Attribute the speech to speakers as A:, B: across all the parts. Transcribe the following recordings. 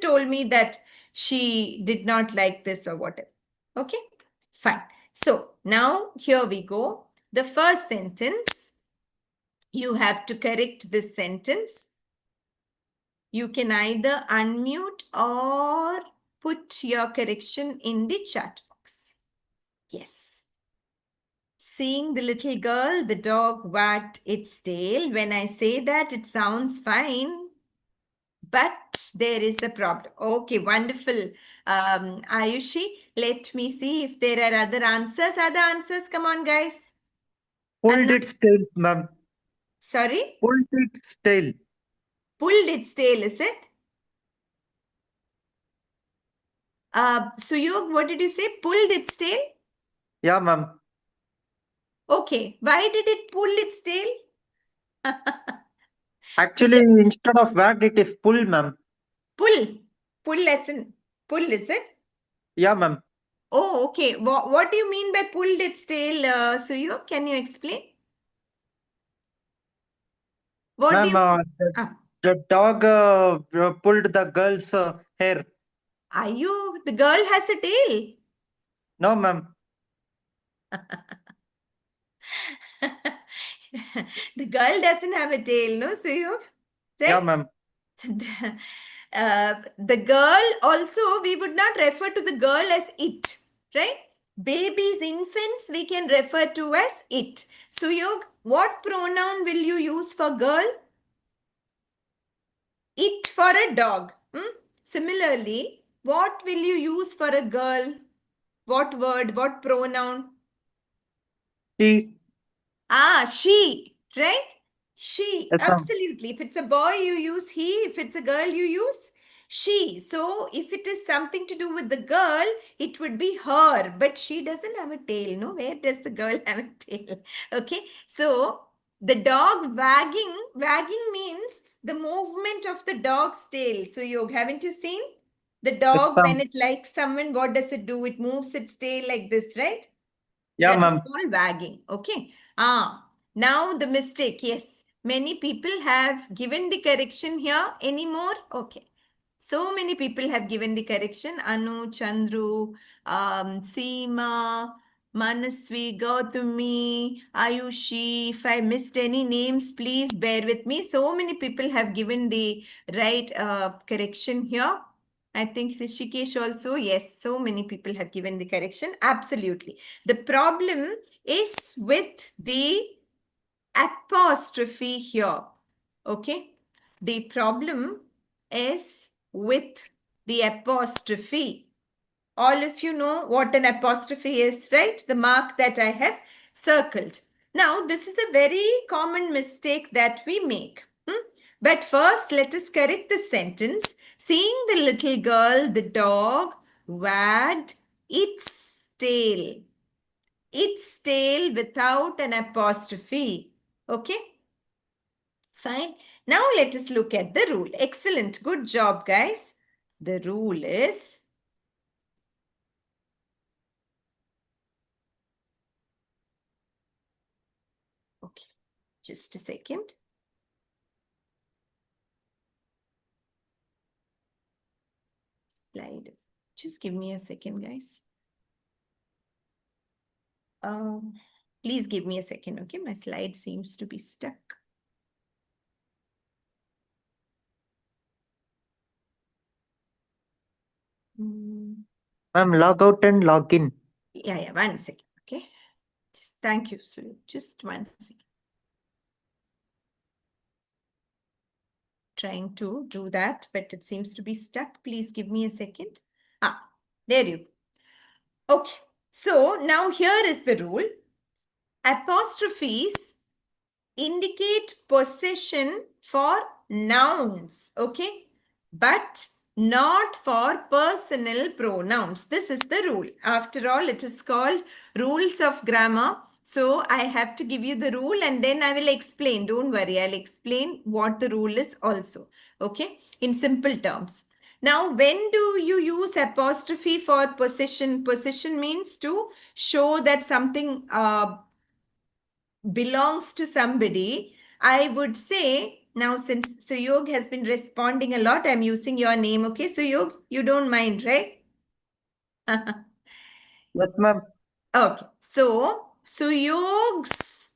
A: told me that she did not like this or whatever. Okay, fine. So now here we go. The first sentence, you have to correct this sentence. You can either unmute or put your correction in the chat box. Yes. Seeing the little girl, the dog wagged its tail. When I say that, it sounds fine, but there is a problem. Okay, wonderful. Ayushi, let me see if there are other answers. Other answers, come on, guys.
B: Pulled its tail, ma'am.
A: Sorry?
B: Pulled its tail.
A: Pulled its tail, is it? Suyog, what did you say? Pulled its tail?
B: Yeah, ma'am.
A: Okay, why did it pull its tail?
B: Actually, instead of wag, it is pull, ma'am.
A: Pull. Pull lesson. Pull, is it?
B: Yeah, ma'am.
A: Oh, okay. What do you mean by pulled its tail, Suyo? Can you explain? What do
B: Ma'am,
A: you... Ah,
B: the dog pulled the girl's hair.
A: are you... The girl has a tail.
B: No, ma'am.
A: The girl doesn't have a tail, no, Suyo?
B: Yeah,
A: Right?
B: ma'am.
A: The girl also, we would not refer to the girl as it, right? Babies, infants, we can refer to as it. Suyog, what pronoun will you use for girl? It for a dog. Similarly, what will you use for a girl? What word, what pronoun?
B: She.
A: She, right? She,
B: Yes, ma'am.
A: absolutely. If it's a boy, you use he. If it's a girl, you use she. So if it is something to do with the girl, it would be her. But she doesn't have a tail, no? Where does the girl have a tail? Okay. So the dog wagging means the movement of the dog's tail. So haven't you seen? The
B: Yes,
A: dog, when
B: ma'am.
A: it likes someone, what does it do? It moves its tail like this, right?
B: Yeah,
A: That is
B: ma'am.
A: called wagging. Okay. Now the mistake. Yes. Many people have given the correction here. Any more? Okay. So many people have given the correction. Anu, Chandru, Seema, Manasvi, Gautami, Ayushi. If I missed any names, please bear with me. So many people have given the right correction here. I think Rishikesh also, yes, so many people have given the correction. Absolutely. The problem is with the apostrophe here. Okay. The problem is with the apostrophe. All of you know what an apostrophe is, right? The mark that I have circled. Now, this is a very common mistake that we make. But first, let us correct the sentence. Seeing the little girl, the dog wagged its tail. Its tail without an apostrophe. Okay? Fine. Now let us look at the rule. Excellent. Good job, guys. The rule is... Okay. Just a second. Slide. Just give me a second, guys. Please give me a second, okay? My slide seems to be stuck.
B: Ma'am, log out and log in.
A: Yeah, 1 second, okay? Thank you, Sulu. Just 1 second. Trying to do that, but it seems to be stuck. Please give me a second. There you go. Okay, so now here is the rule. Apostrophes indicate possession for nouns, okay? But not for personal pronouns. This is the rule. After all, it is called rules of grammar. So I have to give you the rule and then I will explain. Don't worry, I'll explain what the rule is also, okay? In simple terms. Now, when do you use apostrophe for possession? Possession means to show that something belongs to somebody. I would say Now, since Suyog has been responding a lot, I'm using your name. Okay, Suyog, you don't mind, right?
B: Yes, ma'am.
A: Okay, so Suyog's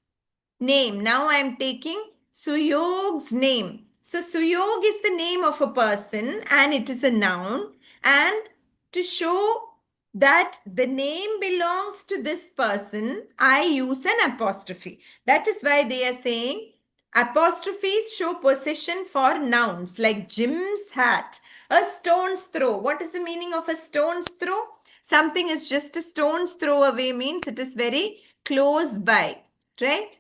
A: name. Now I'm taking Suyog's name. So Suyog is the name of a person and it is a noun. And to show that the name belongs to this person, I use an apostrophe. That is why they are saying apostrophes show possession for nouns like Jim's hat, a stone's throw. What is the meaning of a stone's throw? Something is just a stone's throw away means it is very close by, right?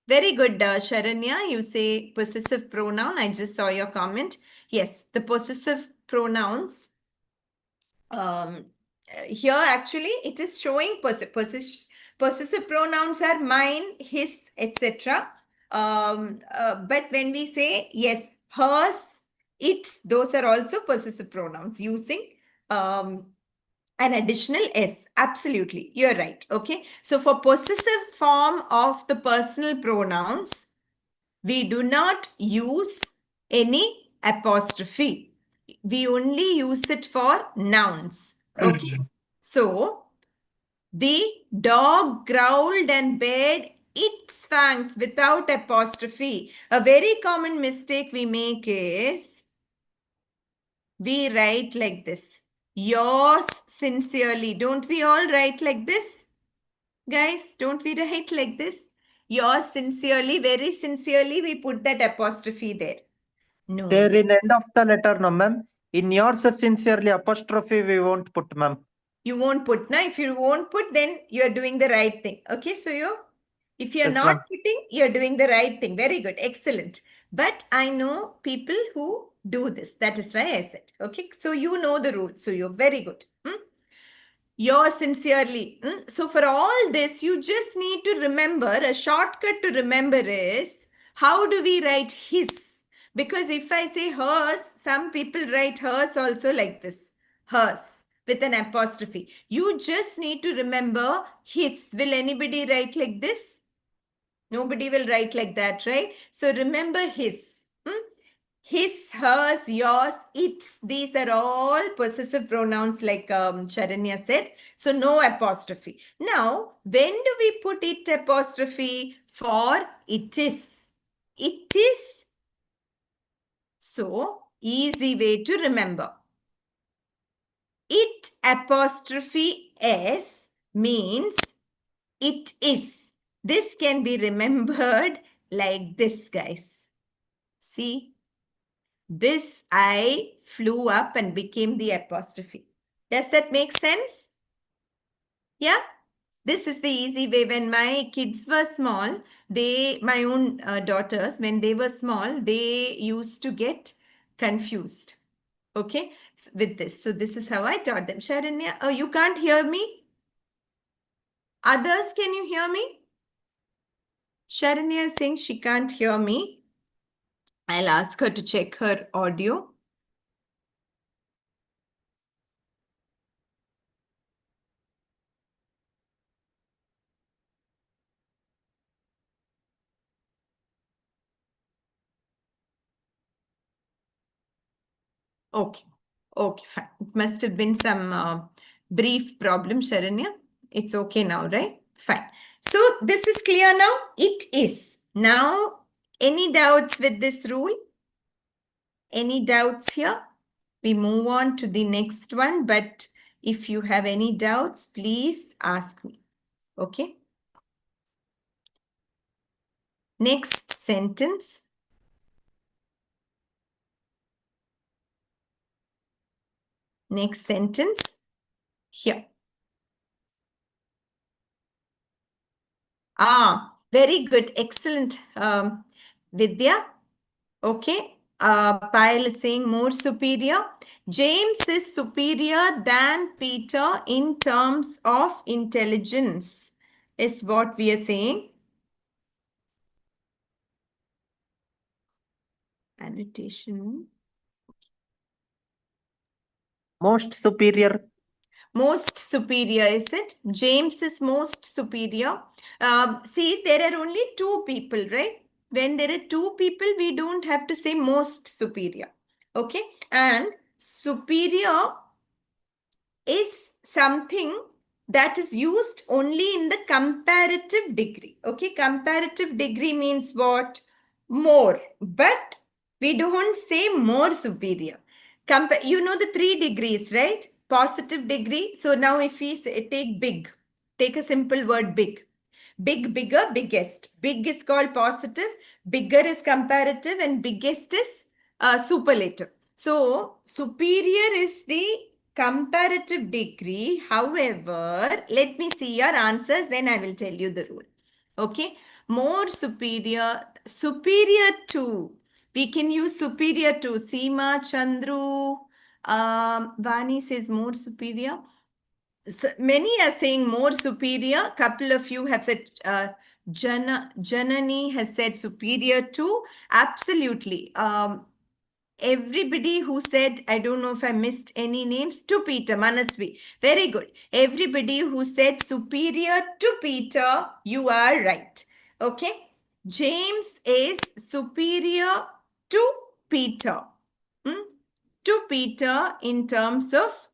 A: Very good, Sharanya. You say possessive pronoun. I just saw your comment. Yes, the possessive pronouns. Here, actually, it is showing possessive pronouns are mine, his, etc. But when we say yes, hers, its, those are also possessive pronouns using an additional s. Absolutely, you're right. Okay, so for possessive form of the personal pronouns, we do not use any apostrophe. We only use it for nouns. Okay, so the dog growled and bared its fangs without apostrophe. A very common mistake we make is we write like this. Yours sincerely. Don't we all write like this? Guys, don't we write like this? Yours sincerely, very sincerely, we put that apostrophe there. No,
B: There
A: no.
B: in end of the letter, no, ma'am. In yours sincerely apostrophe we won't put, ma'am.
A: You won't put. Now, if you won't put, then you're doing the right thing. Okay, so if you're
B: Yes,
A: not
B: ma'am.
A: putting, you're doing the right thing. Very good. Excellent. But I know people who do this. That is why I said. Okay, so you know the rules. So you're very good. Yours sincerely. So, for all this, you just need to remember a shortcut to remember is how do we write his? Because if I say hers, some people write hers also like this hers with an apostrophe. You just need to remember his. Will anybody write like this? Nobody will write like that, right? So, remember his. His, hers, yours, its, these are all possessive pronouns like Sharanya said. So no apostrophe. Now, when do we put it apostrophe? For it is. It is. So, easy way to remember. It apostrophe s means it is. This can be remembered like this, guys. See? This I flew up and became the apostrophe. Does that make sense? Yeah? This is the easy way. When my kids were small, my own daughters, when they were small, they used to get confused. Okay? With this. So this is how I taught them. Sharanya, oh, you can't hear me? Others, can you hear me? Sharanya is saying she can't hear me. I'll ask her to check her audio. Okay. Okay, fine. It must have been some brief problem, Sharanya. It's okay now, right? Fine. So this is clear now? It is. Now, any doubts with this rule? Any doubts here? We move on to the next one, but if you have any doubts, please ask me. Okay? Next sentence. Next sentence. Here. Very good. Excellent, Vidya. Okay. Pyle is saying more superior. James is superior than Peter in terms of intelligence, is what we are saying. Annotation.
B: Most superior.
A: Most superior, is it? James is most superior. See, there are only two people, right? when there are two people, we don't have to say most superior. Okay. And superior is something that is used only in the comparative degree. Okay. Comparative degree means what? More. But we don't say more superior. You know the 3 degrees, right? Positive degree. So now if we say, take big, take a simple word big. Big, bigger, biggest. Big is called positive, bigger is comparative, and biggest is superlative. So, superior is the comparative degree. However, let me see your answers, then I will tell you the rule. Okay. More superior, superior to. We can use superior to. Seema, Chandru, Vani says more superior. So many are saying more superior. Couple of you have said Janani has said superior to. Absolutely. Everybody who said, I don't know if I missed any names, to Peter, Manasvi. Very good. Everybody who said superior to Peter, you are right. Okay. James is superior to Peter. Hmm? To Peter in terms of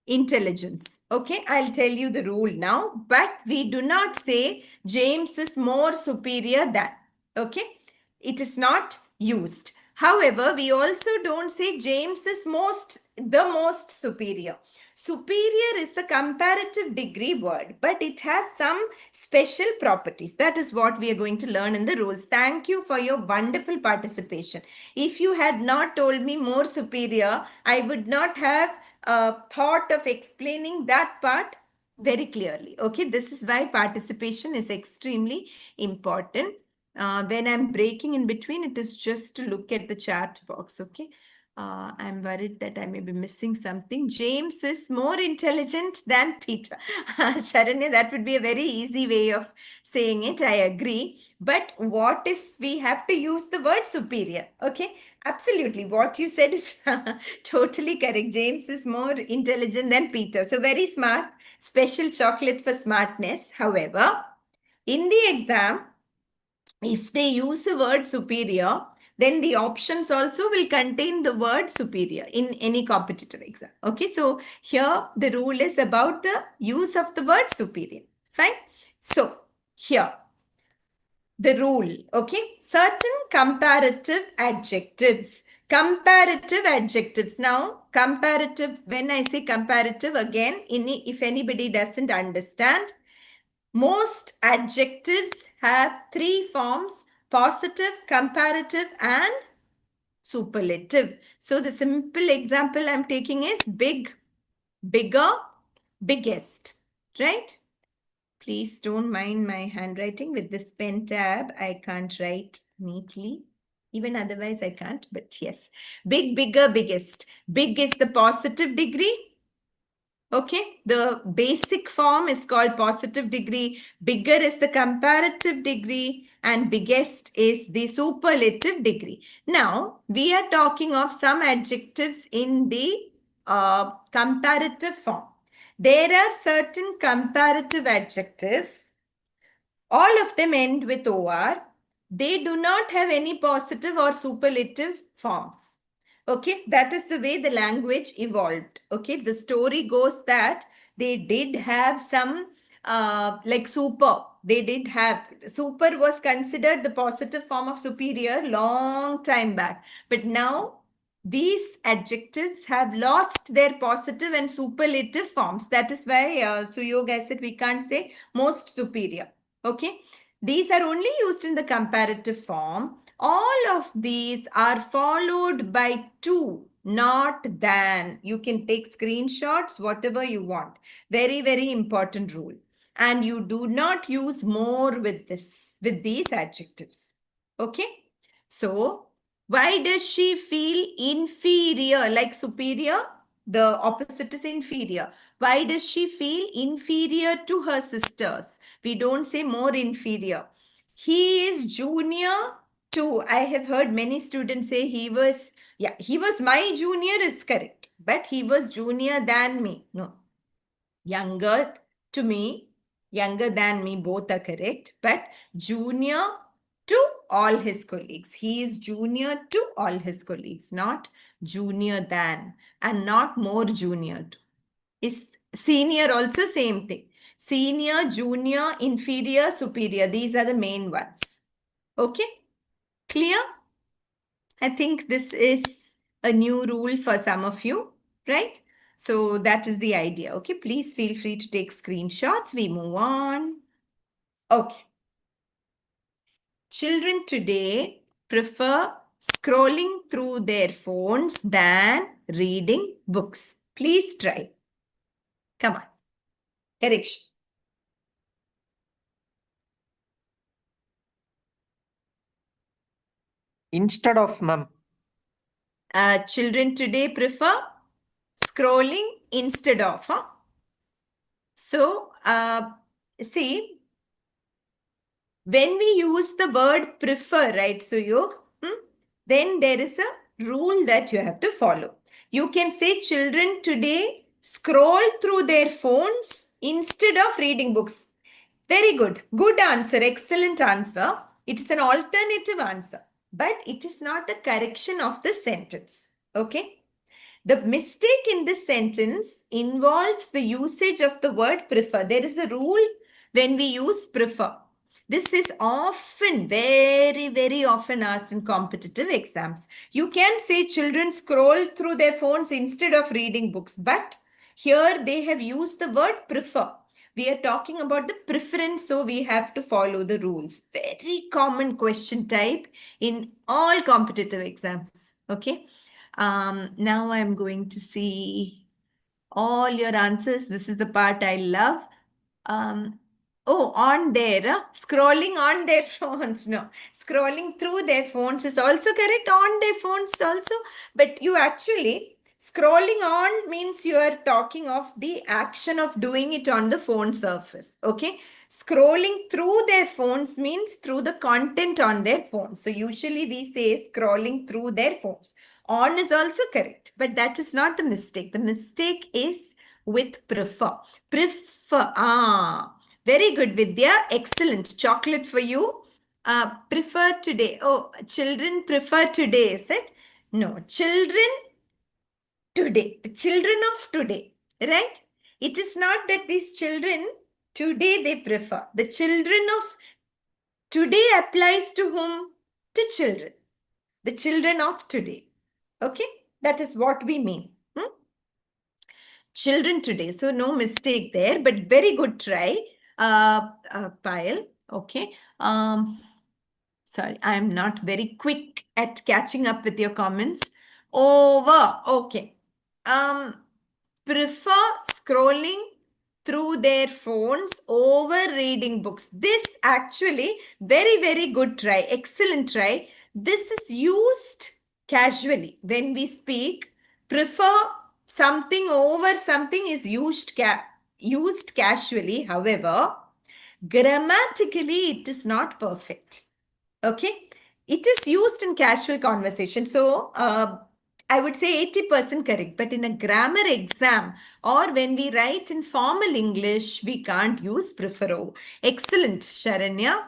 A: intelligence. Okay, I'll tell you the rule now, but we do not say James is more superior than. Okay, it is not used. However, we also don't say James is the most superior. Superior is a comparative degree word, but it has some special properties. That is what we are going to learn in the rules. Thank you for your wonderful participation. If you had not told me more superior, I would not have thought of explaining that part very clearly. Okay, this is why participation is extremely important. When I'm breaking in between, it is just to look at the chat box. Okay. I'm worried that I may be missing something. James is more intelligent than Peter. Sharanya, that would be a very easy way of saying it. I agree. But what if we have to use the word superior? Okay. Absolutely. What you said is totally correct. James is more intelligent than Peter. So very smart. Special chocolate for smartness. However, in the exam, if they use the word superior, then the options also will contain the word superior in any competitive exam. Okay, so here the rule is about the use of the word superior. Fine. So here the rule, okay, certain comparative adjectives. Comparative adjectives. Now, comparative, when I say comparative, again, if anybody doesn't understand, most adjectives have 3 forms: positive, comparative, and superlative. So the simple example I'm taking is big, bigger, biggest, right? Please don't mind my handwriting. With this pen tab, I can't write neatly. Even otherwise, I can't, but yes. Big, bigger, biggest. Big is the positive degree. Okay, the basic form is called positive degree. Bigger is the comparative degree, and biggest is the superlative degree. Now, we are talking of some adjectives in the comparative form. There are certain comparative adjectives. All of them end with OR. They do not have any positive or superlative forms. Okay, that is the way the language evolved. Okay, the story goes that they did have some like super. They did have super was considered the positive form of superior long time back. But now these adjectives have lost their positive and superlative forms. That is why Suyog, I said we can't say most superior. Okay, these are only used in the comparative form. All of these are followed by to, not than. You can take screenshots, whatever you want. Very, very important rule. And you do not use more with these adjectives. Okay. So, why does she feel inferior? Like superior, the opposite is inferior. Why does she feel inferior to her sisters? We don't say more inferior. He is junior to, I have heard many students say he was my junior is correct, but he was junior than me. No, younger to me, younger than me, both are correct, but junior to all his colleagues. He is junior to all his colleagues, not junior than, and not more junior to. Is senior also same thing? Senior, junior, inferior, superior. These are the main ones. Okay? Clear? I think this is a new rule for some of you, right? So that is the idea. Okay, please feel free to take screenshots. We move on. Okay. Children today prefer scrolling through their phones than reading books. Please try. Come on. Correction.
B: Instead of, ma'am.
A: Children today prefer scrolling instead of. So, see, when we use the word prefer, right, Suyog, then there is a rule that you have to follow. You can say children today scroll through their phones instead of reading books. Very good. Good answer. Excellent answer. It is an alternative answer, but it is not a correction of the sentence. Okay. The mistake in this sentence involves the usage of the word prefer. There is a rule when we use prefer. This is often, very, very often asked in competitive exams. You can say children scroll through their phones instead of reading books, but here they have used the word prefer. We are talking about the preference, so we have to follow the rules. Very common question type in all competitive exams. Okay. Now I'm going to see all your answers. This is the part I love. Oh, on there, scrolling on their phones. No, scrolling through their phones is also correct. On their phones also, but you actually scrolling on means you are talking of the action of doing it on the phone surface. Okay, scrolling through their phones means through the content on their phones. So usually we say scrolling through their phones. On is also correct, but that is not the mistake. The mistake is with prefer. Prefer. Very good, Vidya. Excellent. Chocolate for you. Prefer today. Oh, children prefer today, is it? No, children today. The children of today, right? It is not that these children today they prefer. The children of today applies to whom? To children. The children of today. Okay? That is what we mean. Children today. So no mistake there, but very good try, Payal. Okay. Sorry, I am not very quick at catching up with your comments. Over. Okay. Prefer scrolling through their phones over reading books. This actually very, very good try. Excellent try. This is used casually when we speak. Prefer something over something is used casually. However, grammatically it is not perfect. Okay, it is used in casual conversation. So I would say 80% correct, but in a grammar exam or when we write in formal English, we can't use prefer. Excellent, Sharanya.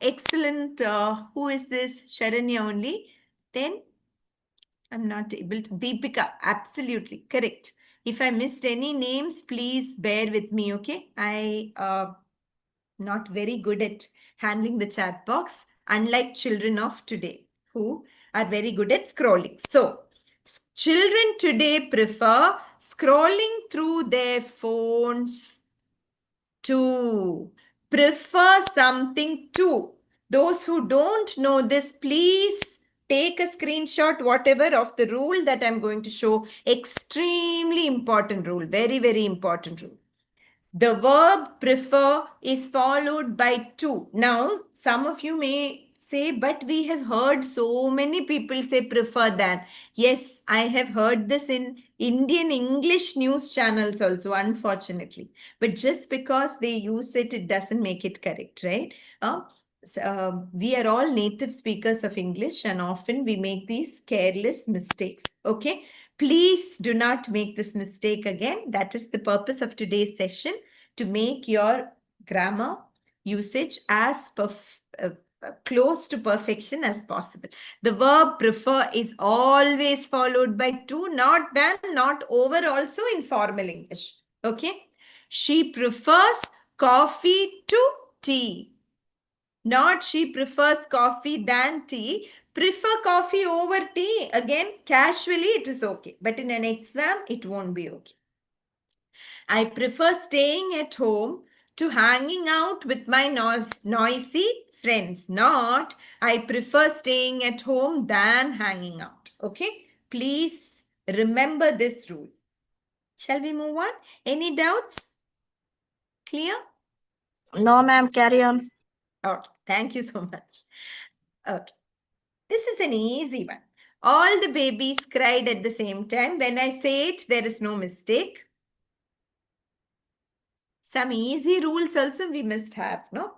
A: Excellent. Who is this? Sharanya only. Then I'm not able to. Deepika, absolutely correct. If I missed any names, please bear with me, okay? I not very good at handling the chat box, unlike children of today who are very good at scrolling. So, children today prefer scrolling through their phones to prefer something to. Those who don't know this, please take a screenshot, whatever, of the rule that I'm going to show. Extremely important rule, very, very important rule. The verb prefer is followed by to. Now, some of you may say, but we have heard so many people say prefer than. Yes, I have heard this in Indian English news channels also, unfortunately. But just because they use it, it doesn't make it correct, right? We are all native speakers of English and often we make these careless mistakes. Okay. Please do not make this mistake again. That is the purpose of today's session, to make your grammar usage as close to perfection as possible. The verb prefer is always followed by to, not than, not over, also in formal English. Okay. She prefers coffee to tea. Not she prefers coffee than tea. Prefer coffee over tea. Again, casually it is okay. But in an exam, it won't be okay. I prefer staying at home to hanging out with my noisy friends. Not, I prefer staying at home than hanging out. Okay? Please remember this rule. Shall we move on? Any doubts? Clear?
C: No, ma'am, carry on.
A: Okay. Thank you so much. Okay. This is an easy one. All the babies cried at the same time. When I say it, there is no mistake. Some easy rules also we must have, no?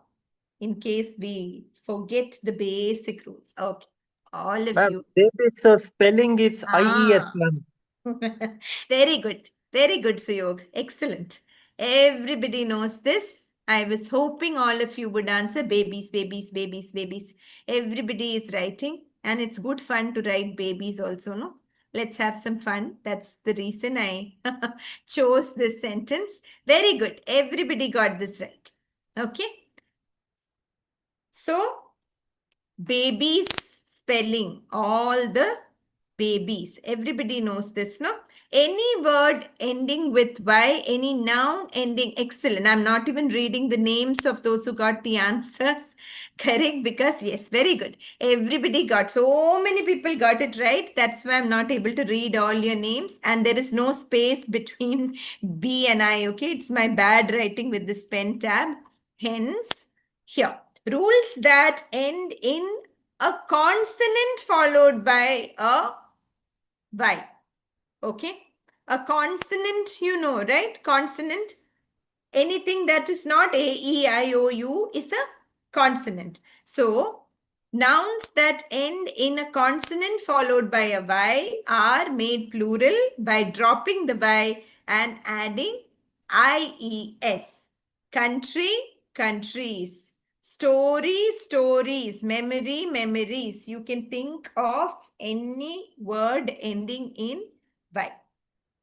A: In case we forget the basic rules. Okay. All of
B: Ma'am,
A: you.
B: baby's spelling is IES,
A: Ah.
B: ma'am.
A: Very good. Very good, Suyog. Excellent. Everybody knows this. I was hoping all of you would answer babies, babies, babies, babies. Everybody is writing, and it's good fun to write babies also, no? Let's have some fun. That's the reason I chose this sentence. Very good. Everybody got this right. Okay. So, babies spelling, all the babies. Everybody knows this, no? Any word ending with Y, any noun ending, excellent. I'm not even reading the names of those who got the answers correct because, yes, very good. Everybody got, so many people got it right. That's why I'm not able to read all your names. And there is no space between B and I, okay? It's my bad writing with this pen tab. Hence, here, rules that end in a consonant followed by a Y. Okay. A consonant, you know, right? Consonant. Anything that is not A, E, I, O, U is a consonant. So, nouns that end in a consonant followed by a Y are made plural by dropping the Y and adding IES. Country, countries. Story, stories. Memory, memories. You can think of any word ending in Y.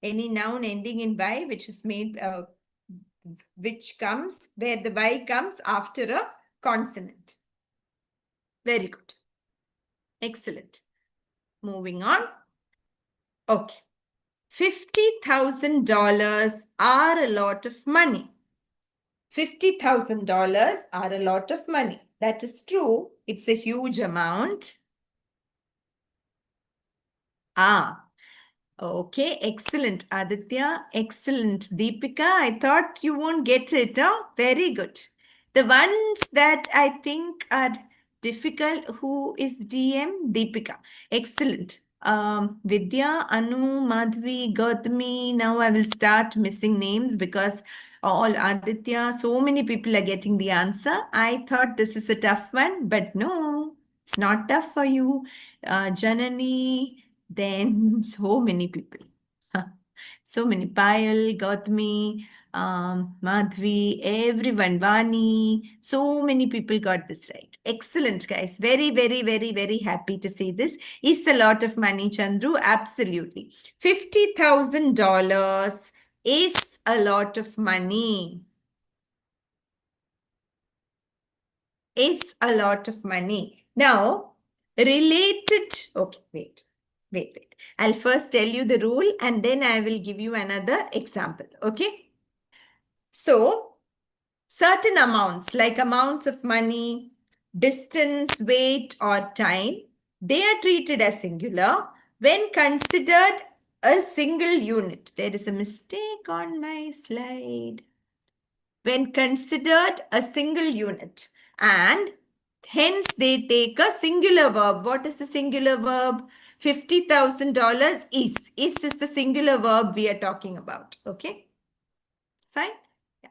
A: Any noun ending in Y which is made, which comes, where the Y comes after a consonant. Very good. Excellent. Moving on. Okay. $50,000 are a lot of money. $50,000 are a lot of money. That is true. It's a huge amount. Okay, excellent. Aditya, excellent. Deepika, I thought you won't get it. Huh? Very good. The ones that I think are difficult, who is DM? Deepika. Excellent. Vidya, Anu, Madhvi, Gautami. Now I will start missing names because all Aditya, so many people are getting the answer. I thought this is a tough one, but no, it's not tough for you. Janani, then so many people. So many. Payal, Gautami, Madhvi, everyone, Vani. So many people got this right. Excellent, guys. Very, very, very, very happy to see this. Is a lot of money, Chandru. Absolutely. $50,000 is a lot of money. Is a lot of money. Now, related. Okay, wait. I'll first tell you the rule and then I will give you another example. Okay. So, certain amounts like amounts of money, distance, weight, or time, they are treated as singular when considered a single unit. There is a mistake on my slide. When considered a single unit, and hence they take a singular verb. What is the singular verb? $50,000 is. Is the singular verb we are talking about. Okay. Fine. Yeah.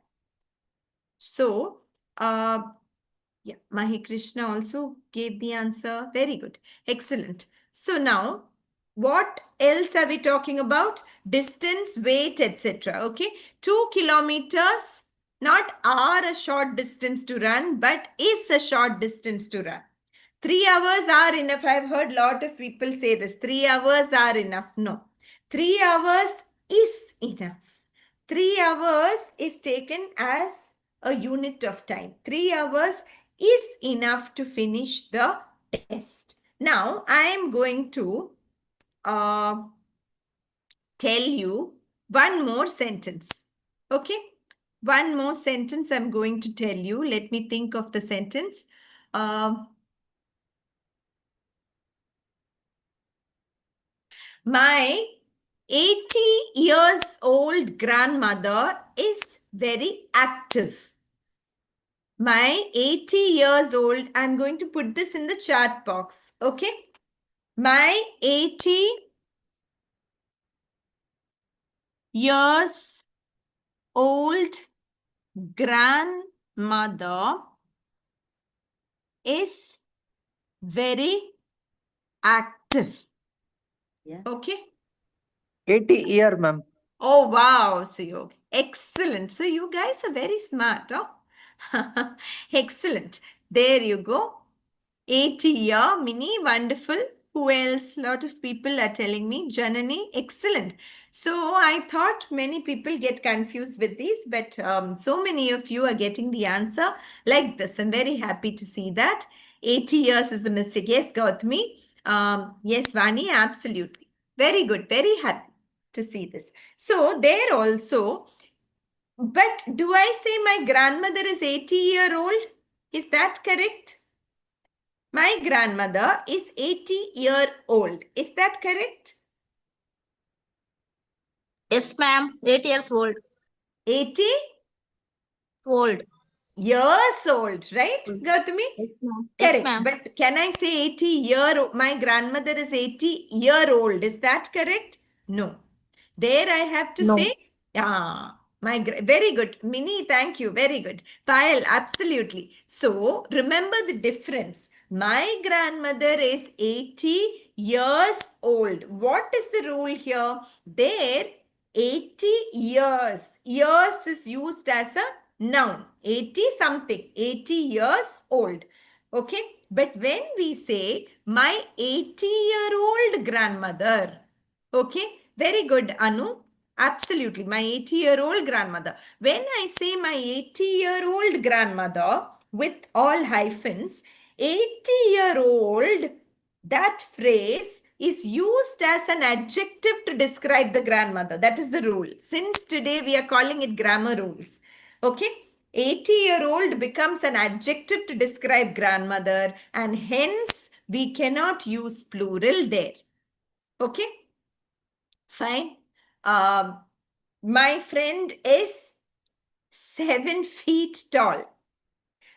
A: So, yeah, Mahi Krishna also gave the answer. Very good. Excellent. So now, what else are we talking about? Distance, weight, etc. Okay. 2 kilometers Not are a short distance to run, but is a short distance to run. 3 hours are enough. I've heard a lot of people say this. 3 hours are enough. No. 3 hours is enough. 3 hours is taken as a unit of time. 3 hours is enough to finish the test. Now, I am going to tell you one more sentence. Okay? One more sentence I'm going to tell you. Let me think of the sentence. My 80 years old grandmother is very active. My 80 years old, I'm going to put this in the chat box. Okay? My 80 years old grandmother is very active.
B: Yeah.
A: Okay?
B: 80 year, ma'am.
A: Oh, wow. So you excellent. So you guys are very smart, huh? Excellent. There you go. 80 year mini, wonderful. Who else? Lot of people are telling me. Janani, excellent. So I thought many people get confused with these, but so many of you are getting the answer like this. I'm very happy to see that. 80 years is the mistake. Yes, Gautami. Yes, Vani, absolutely. Very good. Very happy to see this. So there also, but do I say my grandmother is 80-year-old? Is that correct? My grandmother is 80-year-old. Is that correct?
C: Yes, ma'am. 8 years old.
A: 80
C: Old.
A: years old, right, Gautami?
C: Yes, ma'am. Yes,
A: Correct.
C: ma'am.
A: But can I say 80-year? My grandmother is 80-year-old. Is that correct? No. There I have to
C: No.
A: say, very good. Mini, thank you. Very good. Payal, absolutely. So remember the difference. My grandmother is 80 years old. What is the rule here? There, 80 years. Years is used as a noun. 80 something. 80 years old. Okay. But when we say my 80-year-old grandmother, okay, very good, Anu. Absolutely, my 80-year-old grandmother. When I say my 80-year-old grandmother with all hyphens, 80-year-old, that phrase is used as an adjective to describe the grandmother. That is the rule. Since today we are calling it grammar rules. Okay. 80-year-old becomes an adjective to describe grandmother, and hence we cannot use plural there. Okay. Fine. My friend is 7 feet tall.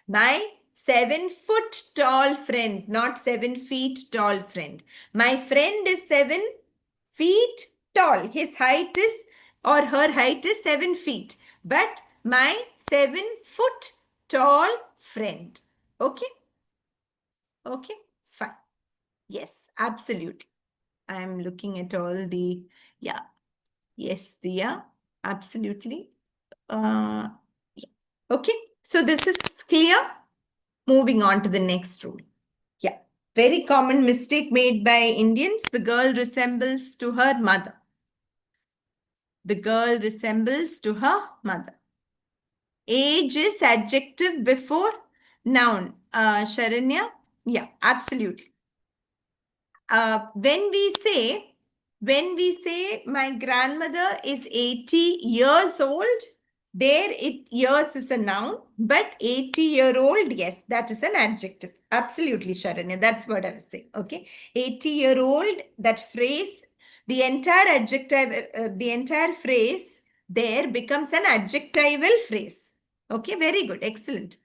A: My 7 foot tall friend, not 7 feet tall friend. My friend is 7 feet tall. His height is, or her height is 7 feet. But my 7 foot tall friend. Okay? Okay? Fine. Yes, absolutely. I am looking at all the, yeah. Yes, Diya, absolutely. Yeah. Okay, so this is clear. Moving on to the next rule. Yeah, very common mistake made by Indians. The girl resembles to her mother. The girl resembles to her mother. Age is adjective before noun. Sharanya, yeah, absolutely. When we say my grandmother is 80 years old, there years is a noun, but 80-year-old, yes, that is an adjective. Absolutely, Sharanya, that's what I was saying. Okay, 80-year-old, that phrase, the entire adjective, the entire phrase there becomes an adjectival phrase. Okay, very good, excellent.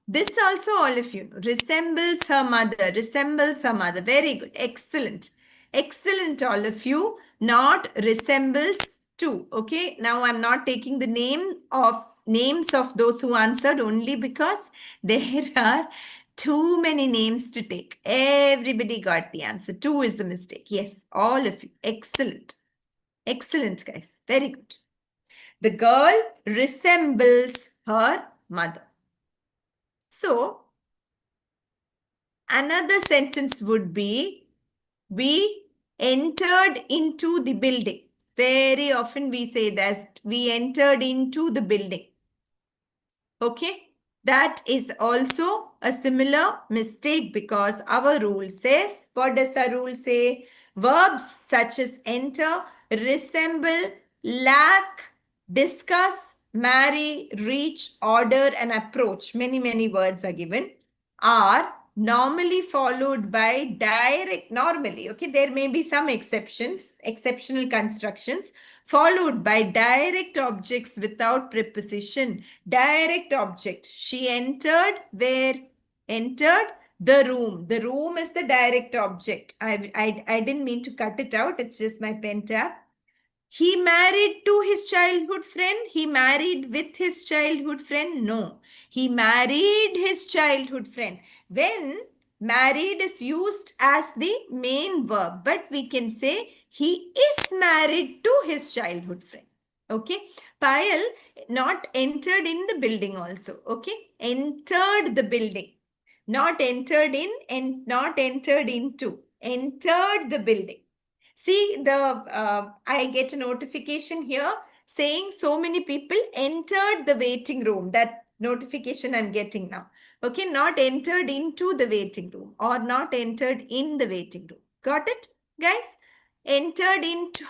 A: This also all of you know. Resembles her mother. Resembles her mother. Very good. Excellent. Excellent all of you. Not resembles to. Okay. Now I'm not taking the names of those who answered only because there are too many names to take. Everybody got the answer. 2 is the mistake. Yes. All of you. Excellent. Excellent, guys. Very good. The girl resembles her mother. So, another sentence would be, we entered into the building. Very often we say that we entered into the building. Okay, that is also a similar mistake because our rule says, what does our rule say? Verbs such as enter, resemble, lack, discuss, marry, reach, order, and approach, many words are given, are normally followed by direct, normally, okay, there may be some exceptions, exceptional constructions, followed by direct objects without preposition. Direct object. She entered where? Entered the room. The room is the direct object. I didn't mean to cut it out. It's just my pen tab. He married to his childhood friend. He married with his childhood friend. No, he married his childhood friend. When married is used as the main verb, but we can say he is married to his childhood friend. Okay, Payal not entered in the building also. Okay, entered the building, not entered in and not entered into, entered the building. See, I get a notification here saying so many people entered the waiting room. That notification I'm getting now. Okay, not entered into the waiting room or not entered in the waiting room. Got it, guys? Entered into,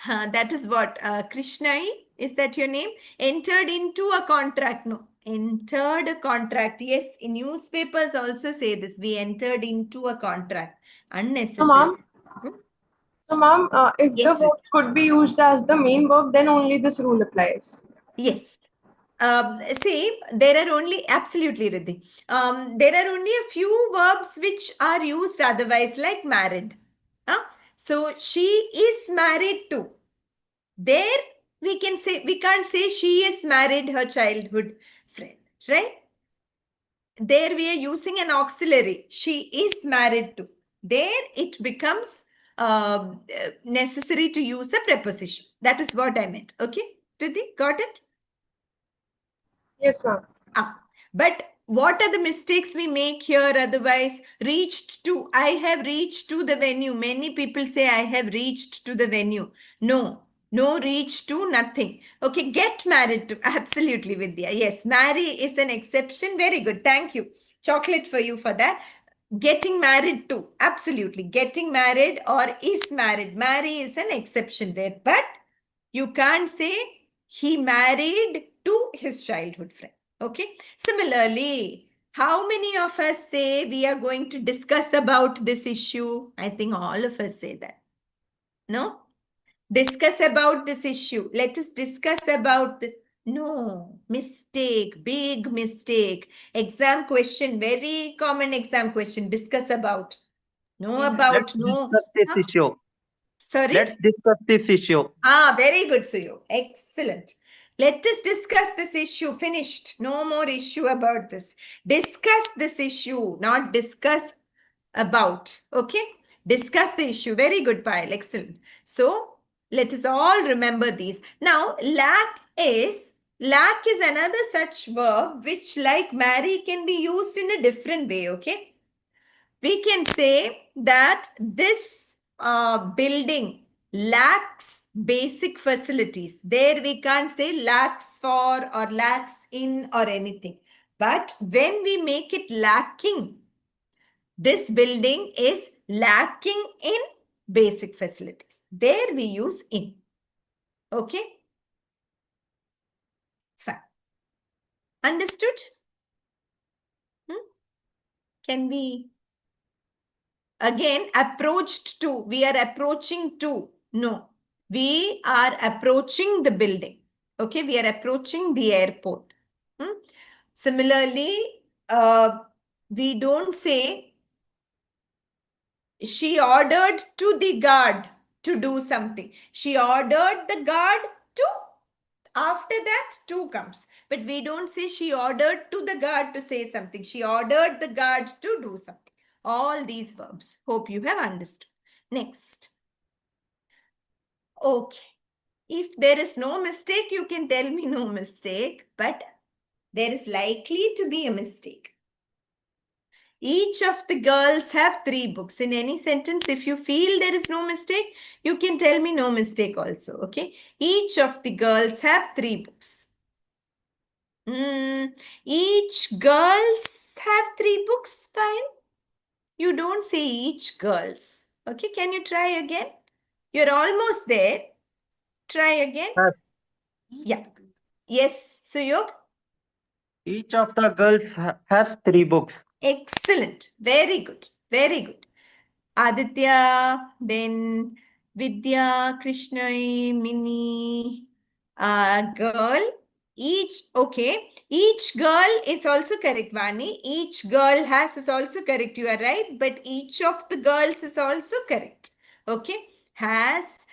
A: that is what, Krishnai, is that your name? Entered into a contract. No, entered a contract. Yes, in newspapers also say this. We entered into a contract.
D: So,
A: Unnecessary.
D: ma'am,
A: Hmm?
D: if the
A: Yes,
D: verb could be used as the main verb, then only this rule applies.
A: yes. See, there are only, absolutely, Riddhi. There are only a few verbs which are used otherwise, like married. Huh? So, she is married to. There, we can say, we can't say she is married her childhood friend, right? There we are using an auxiliary. She is married to. There it becomes necessary to use a preposition. That is what I meant. Okay, Riddhi, got it?
D: Yes, ma'am.
A: But what are the mistakes we make here otherwise? Reached to, I have reached to the venue. Many people say I have reached to the venue. No, no reach to, nothing. Okay, get married to, absolutely Vidya. Yes, marry is an exception. Very good. Thank you. Chocolate for you for that. Getting married to, absolutely. Getting married or is married. Marry is an exception there. But you can't say he married to his childhood friend. Okay. Similarly, how many of us say we are going to discuss about this issue? I think all of us say that. No? Discuss about this issue. Let us discuss about this. No, mistake, big mistake. Exam question, very common exam question. Discuss about. No, about,
B: Let's
A: no.
B: discuss this
A: Huh?
B: issue.
A: Sorry?
B: Let's discuss this issue.
A: Very good, Suyo. Excellent. Let us discuss this issue. Finished. No more issue about this. Discuss this issue, not discuss about. Okay? Discuss the issue. Very good, Payal. Excellent. So, let us all remember these. Now, lack is another such verb which, like marry, can be used in a different way. Okay? We can say that this building lacks basic facilities. There we can't say lacks for or lacks in or anything. But when we make it lacking, this building is lacking in basic facilities. There we use in. Okay? Fine. Understood? Can we? Again, approached to. We are approaching to. No. We are approaching the building. Okay, we are approaching the airport. Similarly, we don't say she ordered to the guard to do something. She ordered the guard to. After that, to comes. But we don't say she ordered to the guard to say something. She ordered the guard to do something. All these verbs. Hope you have understood. Next. Okay. If there is no mistake, you can tell me no mistake, but there is likely to be a mistake. Each of the girls have 3 books. In any sentence, if you feel there is no mistake, you can tell me no mistake also, okay? Each of the girls have 3 books. Each girls have 3 books, fine. You don't say each girls. Okay, can you try again? You're almost there. Try again.
B: Has.
A: Yeah. Yes, Suyog?
B: Each of the girls has 3 books.
A: Excellent. Very good. Very good. Aditya, then Vidya, Krishnai, Mini, girl. Each girl is also correct, Vani. Each girl has is also correct. You are right. But each of the girls is also correct. Okay. Has.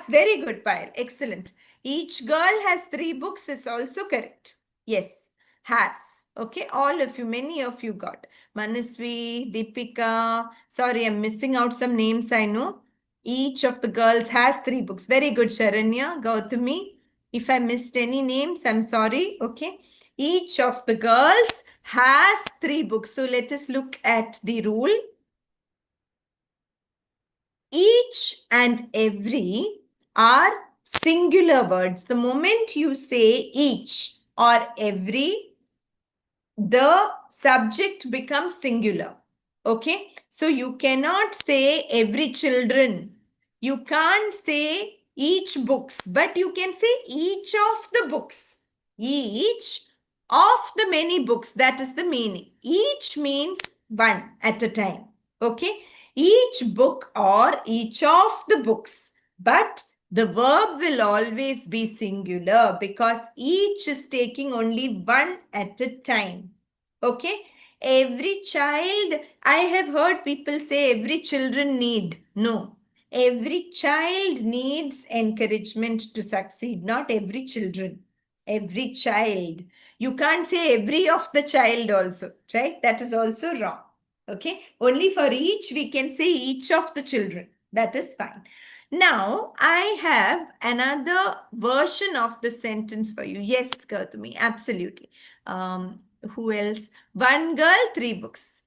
A: Very good, Payal. Excellent. Each girl has 3 books is also correct. Yes. Has. Okay. All of you, many of you got. Manasvi, Deepika. Sorry, I'm missing out some names, I know. Each of the girls has 3 books. Very good, Sharanya, Gautami. If I missed any names, I'm sorry. Okay. Each of the girls has 3 books. So let us look at the rule. Each and every are singular words. The moment you say each or every, the subject becomes singular. Okay. So you cannot say every children. You can't say each books, but you can say each of the books. Each of the many books. That is the meaning. Each means one at a time. Okay. Each book or each of the books. But the verb will always be singular because each is taking only one at a time. Okay. Every child, I have heard people say every children need. No. Every child needs encouragement to succeed, not every children. Every child. You can't say every of the child also, right? That is also wrong. Okay. Only for each we can say each of the children. That is fine. Now, I have another version of the sentence for you. Yes, Gautami, absolutely. Who else? One girl, 3 books.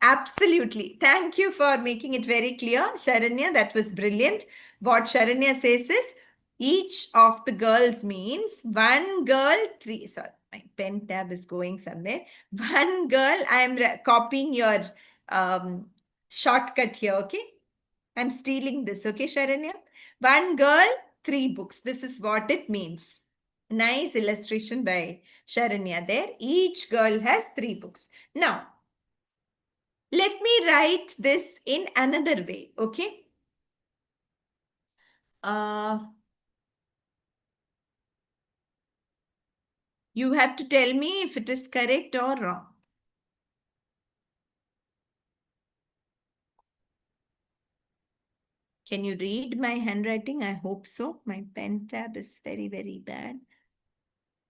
A: Absolutely. Thank you for making it very clear, Sharanya. That was brilliant. What Sharanya says is, each of the girls means one girl, 3. Sorry, my pen tab is going somewhere. One girl, I am copying your shortcut here, okay? I'm stealing this, okay, Sharanya? One girl, 3 books. This is what it means. Nice illustration by Sharanya there. Each girl has 3 books. Now, let me write this in another way, okay? You have to tell me if it is correct or wrong. Can you read my handwriting? I hope so. My pen tab is very, very bad.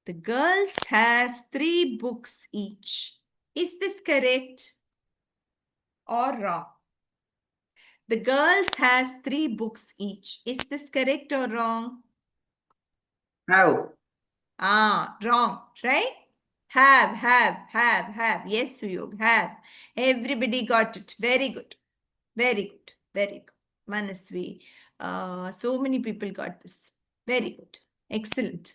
A: The girls has 3 books each. Is this correct or wrong? The girls has 3 books each. Is this correct or wrong?
B: Have.
A: Wrong, right? Have. Yes, Suyog, have. Everybody got it. Very good. Very good. Very good. Manasvi. So many people got this. Very good. Excellent.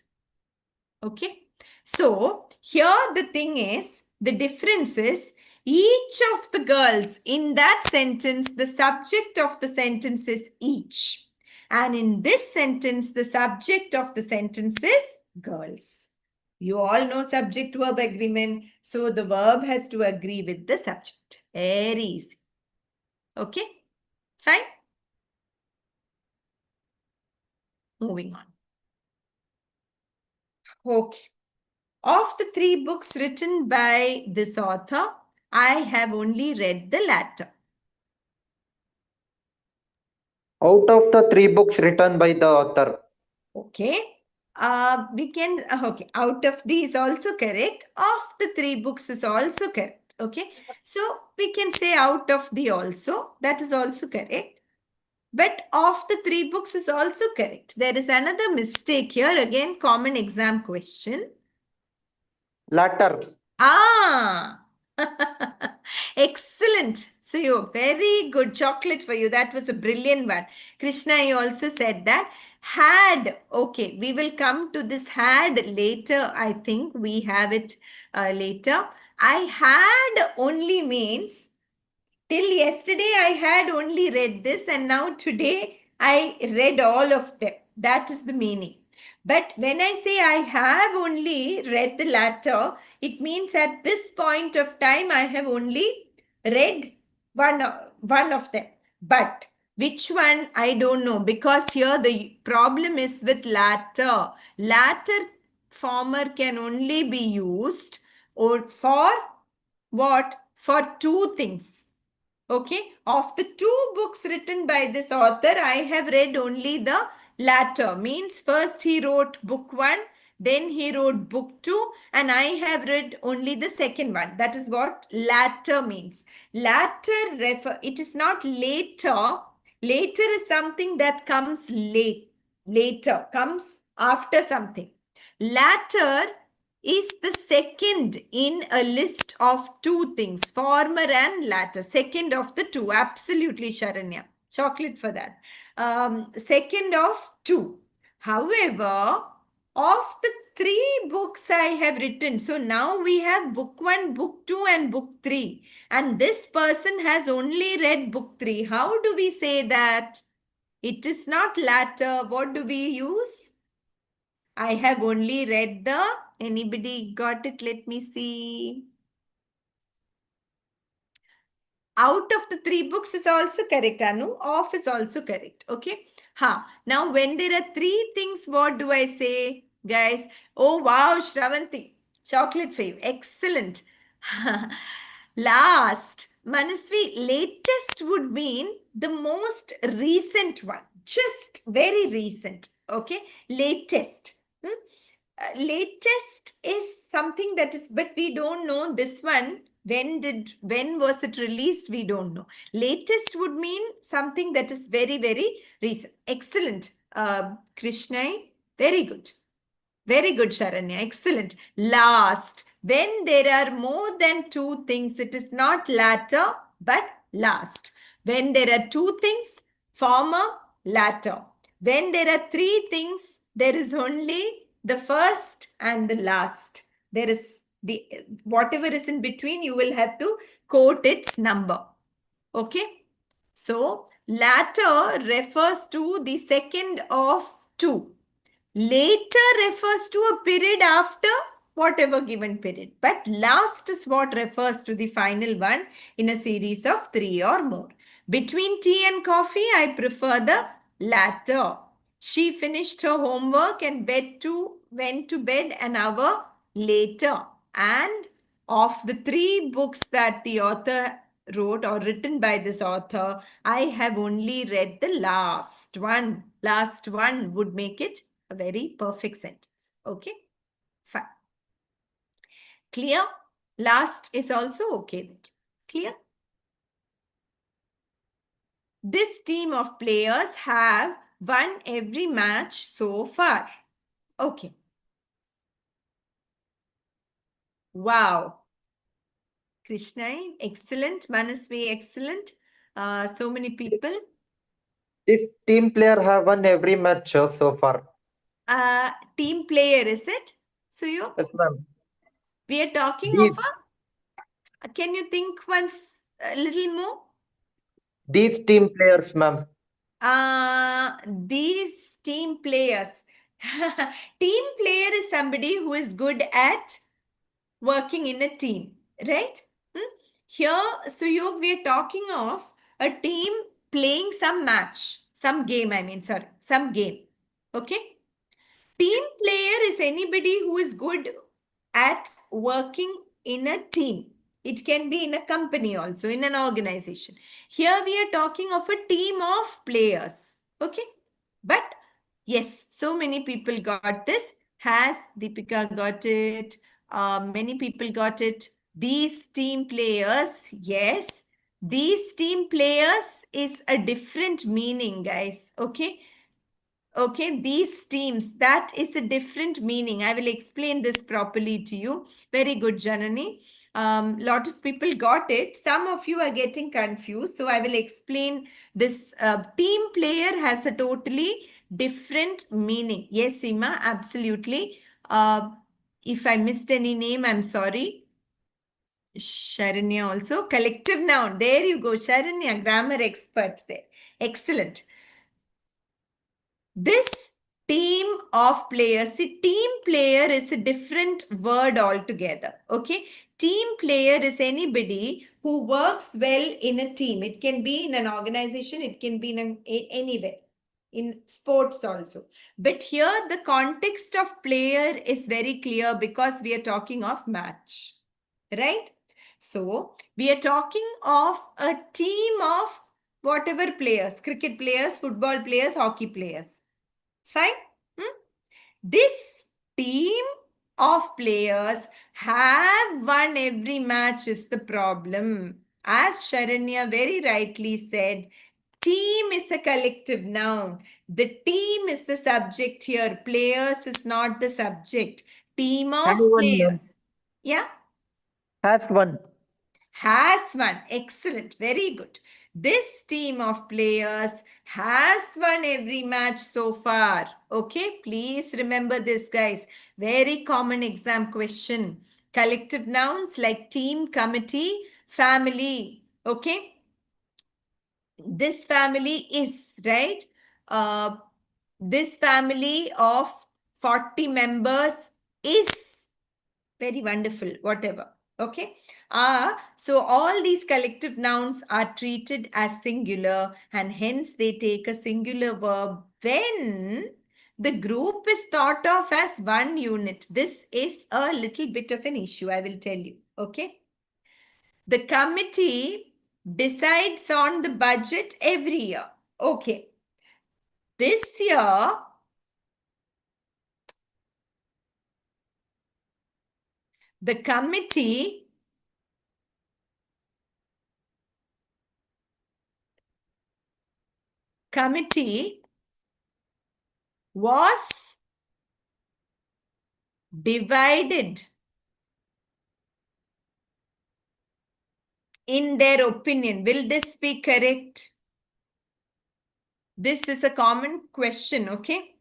A: Okay. So here the thing is, the difference is each of the girls in that sentence, the subject of the sentence is each. And in this sentence, the subject of the sentence is girls. You all know subject verb agreement. So the verb has to agree with the subject. Very easy. Okay. Fine. Moving on. Okay. Of the 3 books written by this author, I have only read the latter.
B: Out of the 3 books written by the author.
A: Okay. We can, okay, out of these also correct. Of the 3 books is also correct. Okay. So we can say out of the also. That is also correct. But of the three books is also correct. There is another mistake here. Again, common exam question.
B: Latter.
A: Ah, excellent. So you're very good. Chocolate for you. That was a brilliant one. Krishna, you also said that. Had. Okay, we will come to this had later. I think we have it later. I had only means till yesterday I had only read this, and now today I read all of them. That is the meaning. But when I say I have only read the latter, it means at this point of time I have only read one of them. But which one I don't know, because here the problem is with latter. Latter former can only be used or for what? For two things. Okay, of the two books written by this author, I have read only the latter. Means first he wrote book 1, then he wrote book 2, and I have read only the second one. That is what latter means. Latter it is not later. Later is something that comes later, comes after something. Latter is the second in a list of two things, former and latter. Second of the two. Absolutely, Sharanya. Chocolate for that. Second of two. However, of the three books I have written, so now we have book 1, book 2, and book 3. And this person has only read book 3. How do we say that? It is not latter. What do we use? I have only read the, anybody got it? Let me see. Out of the three books is also correct, Anu. Of is also correct. Okay. Now, when there are three things, what do I say, guys? Oh, wow, Shravanti. Chocolate for you. Excellent. Last. Manasvi, latest would mean the most recent one. Just very recent. Okay. Latest. Latest is something that is, but we don't know this one. When was it released? We don't know. Latest would mean something that is very, very recent. Excellent. Krishna, very good. Very good, Sharanya. Excellent. Last. When there are more than two things, it is not latter, but last. When there are two things, former, latter. When there are three things, there is only the first and the last. There is the whatever is in between, you will have to quote its number. Okay. So, latter refers to the second of two. Later refers to a period after whatever given period. But last is what refers to the final one in a series of three or more. Between tea and coffee, I prefer the latter. She finished her homework and went to bed an hour later. And of the three books that the author wrote or written by this author, I have only read the last one. Last one would make it a very perfect sentence. Okay, fine. Clear? Last is also okay there. Clear? This team of players have won every match so far. Okay. Wow. Krishna, excellent. Manasvi, excellent. So many people.
B: This team player have won every match so far.
A: Team player, is it? So
B: Yes, ma'am.
A: we are talking
B: These,
A: of a, can you think once a little more?
B: these team players, ma'am.
A: These team players. Team player is somebody who is good at working in a team, right? Here, Suyog, we are talking of a team playing some match, some game, some game. Okay? Team player is anybody who is good at working in a team. It can be in a company also, in an organization. Here we are talking of a team of players. Okay? But yes, so many people got this. Has Deepika got it? Many people got it. These team players, yes. These team players is a different meaning, guys. Okay. Okay, these teams, that is a different meaning. I will explain this properly to you. Very good, Janani. Lot of people got it. Some of you are getting confused. So I will explain this. Team player has a totally different meaning. Yes, Seema, absolutely. If I missed any name, I'm sorry. Sharanya also. Collective noun. There you go, Sharanya, grammar expert there. Excellent. This team of players, see, team player is a different word altogether. Okay, team player is anybody who works well in a team. It can be in an organization, it can be in anywhere, in sports also. But here the context of player is very clear because we are talking of match, right? So we are talking of a team of whatever players, cricket players, football players, hockey players. Fine. This team of players have won every match is the problem. As Sharanya very rightly said, team is a collective noun. The team is the subject here. Players is not the subject. Team
B: Has
A: of
B: one, ma'am.
A: players. Yeah.
B: Has one.
A: Has won. Excellent. Very good. This team of players has won every match so far. Okay. Please remember this, guys. Very common exam question. Collective nouns like team, committee, family. Okay. This family is, right? This family of 40 members is very wonderful, whatever. Okay. So all these collective nouns are treated as singular and hence they take a singular verb when the group is thought of as one unit. This is a little bit of an issue, I will tell you. Okay. The committee decides on the budget every year. Okay. This year, the committee was divided in their opinion. Will this be correct? This is a common question, okay?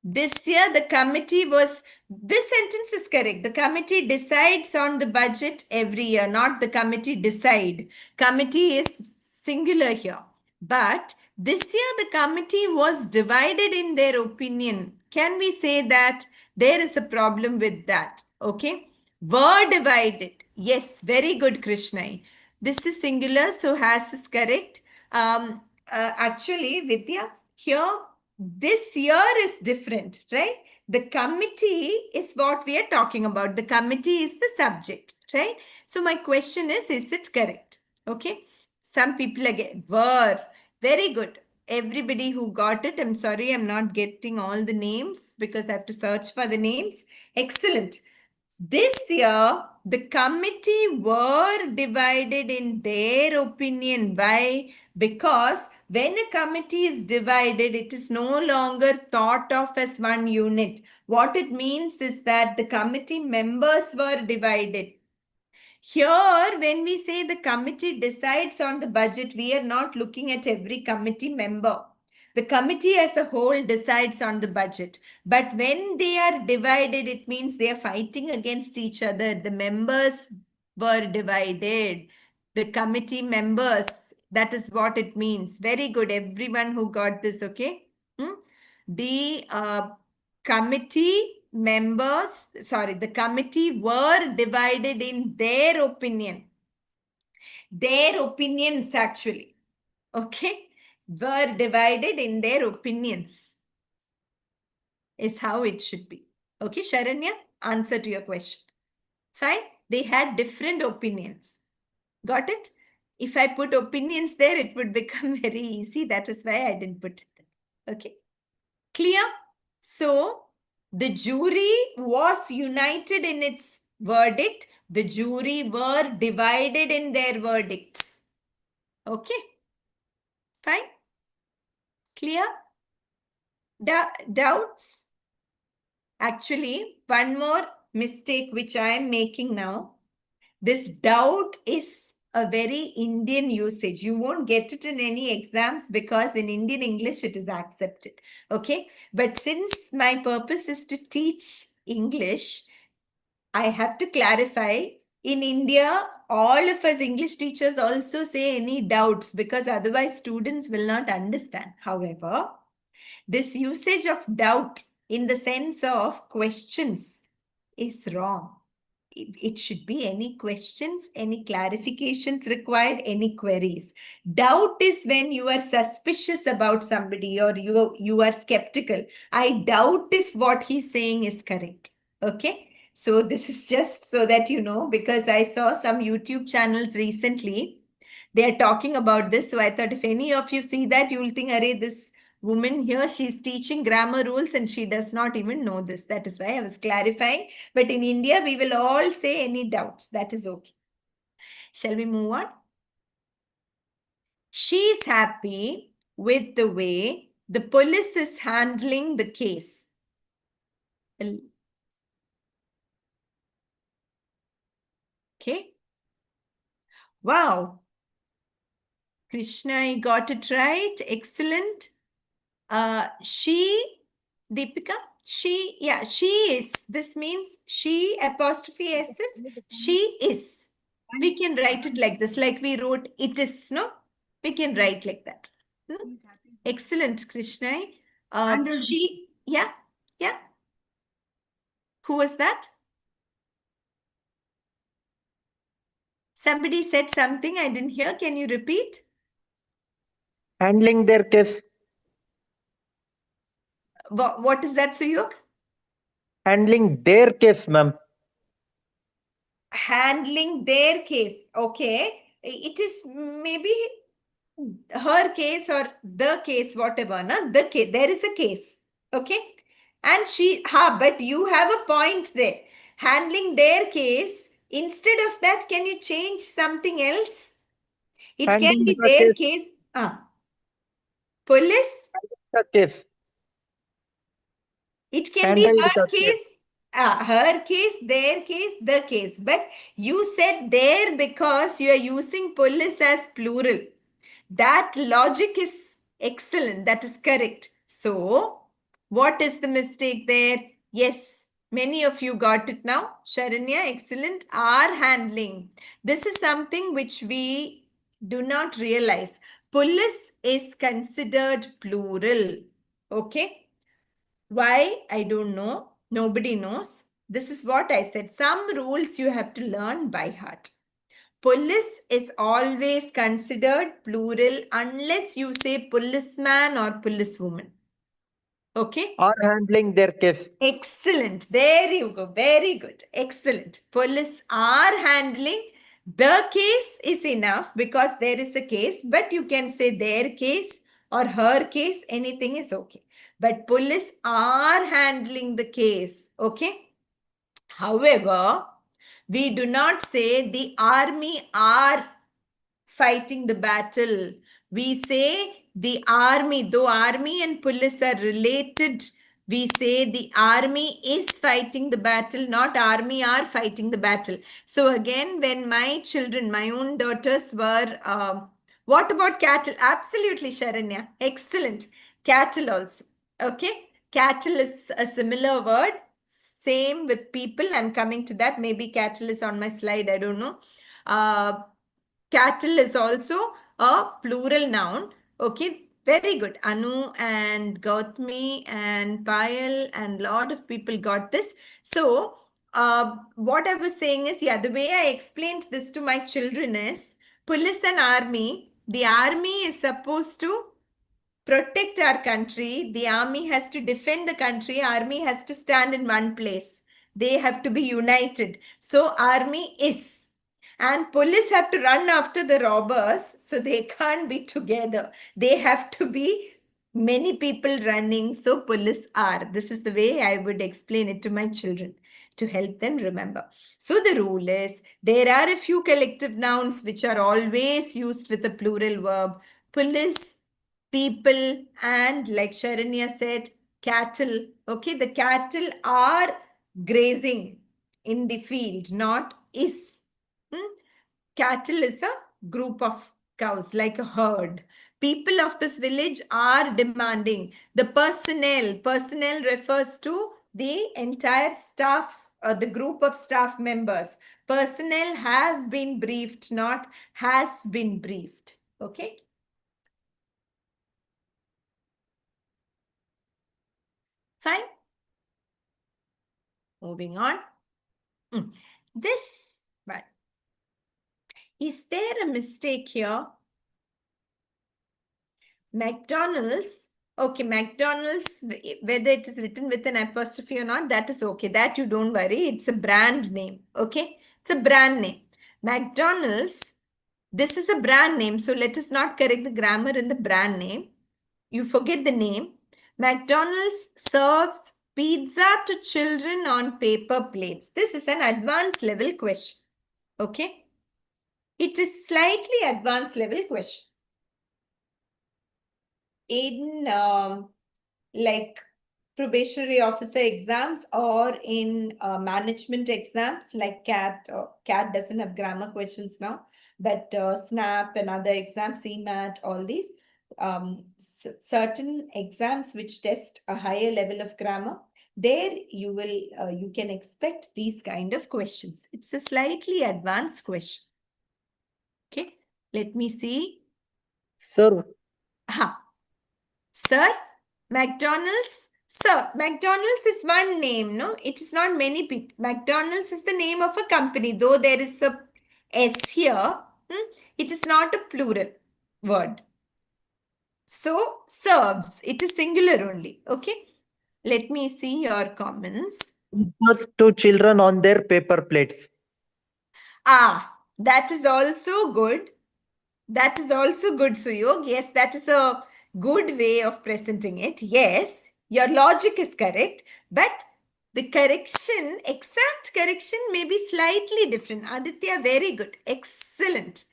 A: This year, the committee was, this sentence is correct. The committee decides on the budget every year, not the committee decide. Committee is singular here. But this year, the committee was divided in their opinion. Can we say that there is a problem with that? Okay. Were divided. Yes, very good, Krishna. This is singular, so has is correct. Actually, Vidya, here this year is different, right? The committee is what we are talking about. The committee is the subject, right? So my question is it correct? Okay. Some people again were. Very good. Everybody who got it, I'm sorry, I'm not getting all the names because I have to search for the names. Excellent. This year, the committee were divided in their opinion. Why? Because when a committee is divided, it is no longer thought of as one unit. What it means is that the committee members were divided. Here, when we say the committee decides on the budget, we are not looking at every committee member. The committee as a whole decides on the budget. But when they are divided, it means they are fighting against each other. The members were divided. The committee members, that is what it means. Very good, everyone who got this, okay? The committee members, sorry, the committee were divided in their opinion. Their opinions actually, okay, were divided in their opinions is how it should be. Okay, Sharanya, answer to your question. Fine, they had different opinions. Got it? If I put opinions there, it would become very easy. That is why I didn't put it there. Okay, clear? So, the jury was united in its verdict. The jury were divided in their verdicts. Okay, fine, clear? Doubts? Actually, one more mistake which I am making now. This doubt is a very Indian usage. You won't get it in any exams because in Indian English it is accepted. Okay. But since my purpose is to teach English, I have to clarify. In India, all of us English teachers also say any doubts because otherwise students will not understand. However, this usage of doubt in the sense of questions is wrong. It should be any questions, any clarifications required, any queries. Doubt is when you are suspicious about somebody or you are skeptical. I doubt if what he's saying is correct. Okay. So this is just so that you know, because I saw some YouTube channels recently. They are talking about this. So I thought if any of you see that, you will think, Array, this woman here, she's teaching grammar rules and she does not even know this. That is why I was clarifying. But in India, we will all say any doubts. That is okay. Shall we move on? She's happy with the way the police is handling the case. Okay. Wow. Krishna, I got it right. Excellent. Deepika, she is. This means she apostrophe S is, she is. We can write it like this, like we wrote it is, no? We can write like that. Excellent, Krishna. Yeah. Who was that? Somebody said something I didn't hear. Can you repeat?
B: Handling their case.
A: What is that, Suyog?
B: Handling their case, ma'am.
A: Handling their case. Okay. It is maybe her case or the case, whatever. Na? The case. There is a case. Okay. And but you have a point there. Handling their case. Instead of that, can you change something else? It can
B: Handling
A: be
B: the
A: their
B: case.
A: case. Police.
B: The case.
A: It can be
B: Handled
A: her
B: the case.
A: case, their case, the case. But you said there because you are using police as plural. That logic is excellent. That is correct. So, what is the mistake there? Yes, many of you got it now. Sharanya, excellent. Are handling. This is something which we do not realize. Police is considered plural. Okay. Why? I don't know. Nobody knows. This is what I said. Some rules you have to learn by heart. Police is always considered plural unless you say policeman or policewoman. Okay?
B: Are handling their case.
A: Excellent. There you go. Very good. Excellent. Police are handling. The case is enough because there is a case, but you can say their case or her case. Anything is okay. But police are handling the case. Okay. However, we do not say the army are fighting the battle. We say the army, though army and police are related, we say the army is fighting the battle, not army are fighting the battle. So again, when my children, my own daughters were, what about cattle? Absolutely, Sharanya. Excellent. Cattle also. Okay. Cattle is a similar word. Same with people. I'm coming to that. Maybe cattle is on my slide. I don't know. Cattle is also a plural noun. Okay, very good. Anu and Gautami and Payal and lot of people got this. So, what I was saying is, yeah, the way I explained this to my children is police and army. The army is supposed to protect our country. The army has to defend the country. Army has to stand in one place. They have to be united. So, army is. And police have to run after the robbers, so they can't be together. They have to be Many people running, so police are. This is the way I would explain it to my children to help them remember. So the rule is there are a few collective nouns which are always used with a plural verb. Police, people, and like Sharanya said, cattle. Okay, the cattle are grazing in the field, not is. Hmm? Cattle is a group of cows, like a herd. People of this village are demanding. The personnel refers to the entire staff, the group of staff members. Personnel have been briefed, not has been briefed. Okay. Fine. Moving on. This one. Is there a mistake here? McDonald's. Okay, McDonald's, whether it is written with an apostrophe or not, that is okay. That you don't worry. It's a brand name. Okay, it's a brand name. McDonald's, this is a brand name. So let us not correct the grammar in the brand name. You forget the name. McDonald's serves pizza to children on paper plates. This is an advanced level question. Okay, it is slightly advanced level question. In like probationary officer exams or in management exams like CAT. CAT doesn't have grammar questions now, but SNAP and other exams, CMAT, all these certain exams which test a higher level of grammar. There you will you can expect these kind of questions. It's a slightly advanced question. Okay, let me see.
B: Sir,
A: Sir, McDonald's. Sir, McDonald's is one name, no? It is not many people. McDonald's is the name of a company, though there is a S here. It is not a plural word. So, serves. It is singular only. Okay. Let me see your comments.
B: pizzas to children on their paper plates.
A: That is also good. That is also good, Suyog. Yes, that is a good way of presenting it. Yes, your logic is correct, but the correction, exact correction may be slightly different. Aditya, very good. Excellent.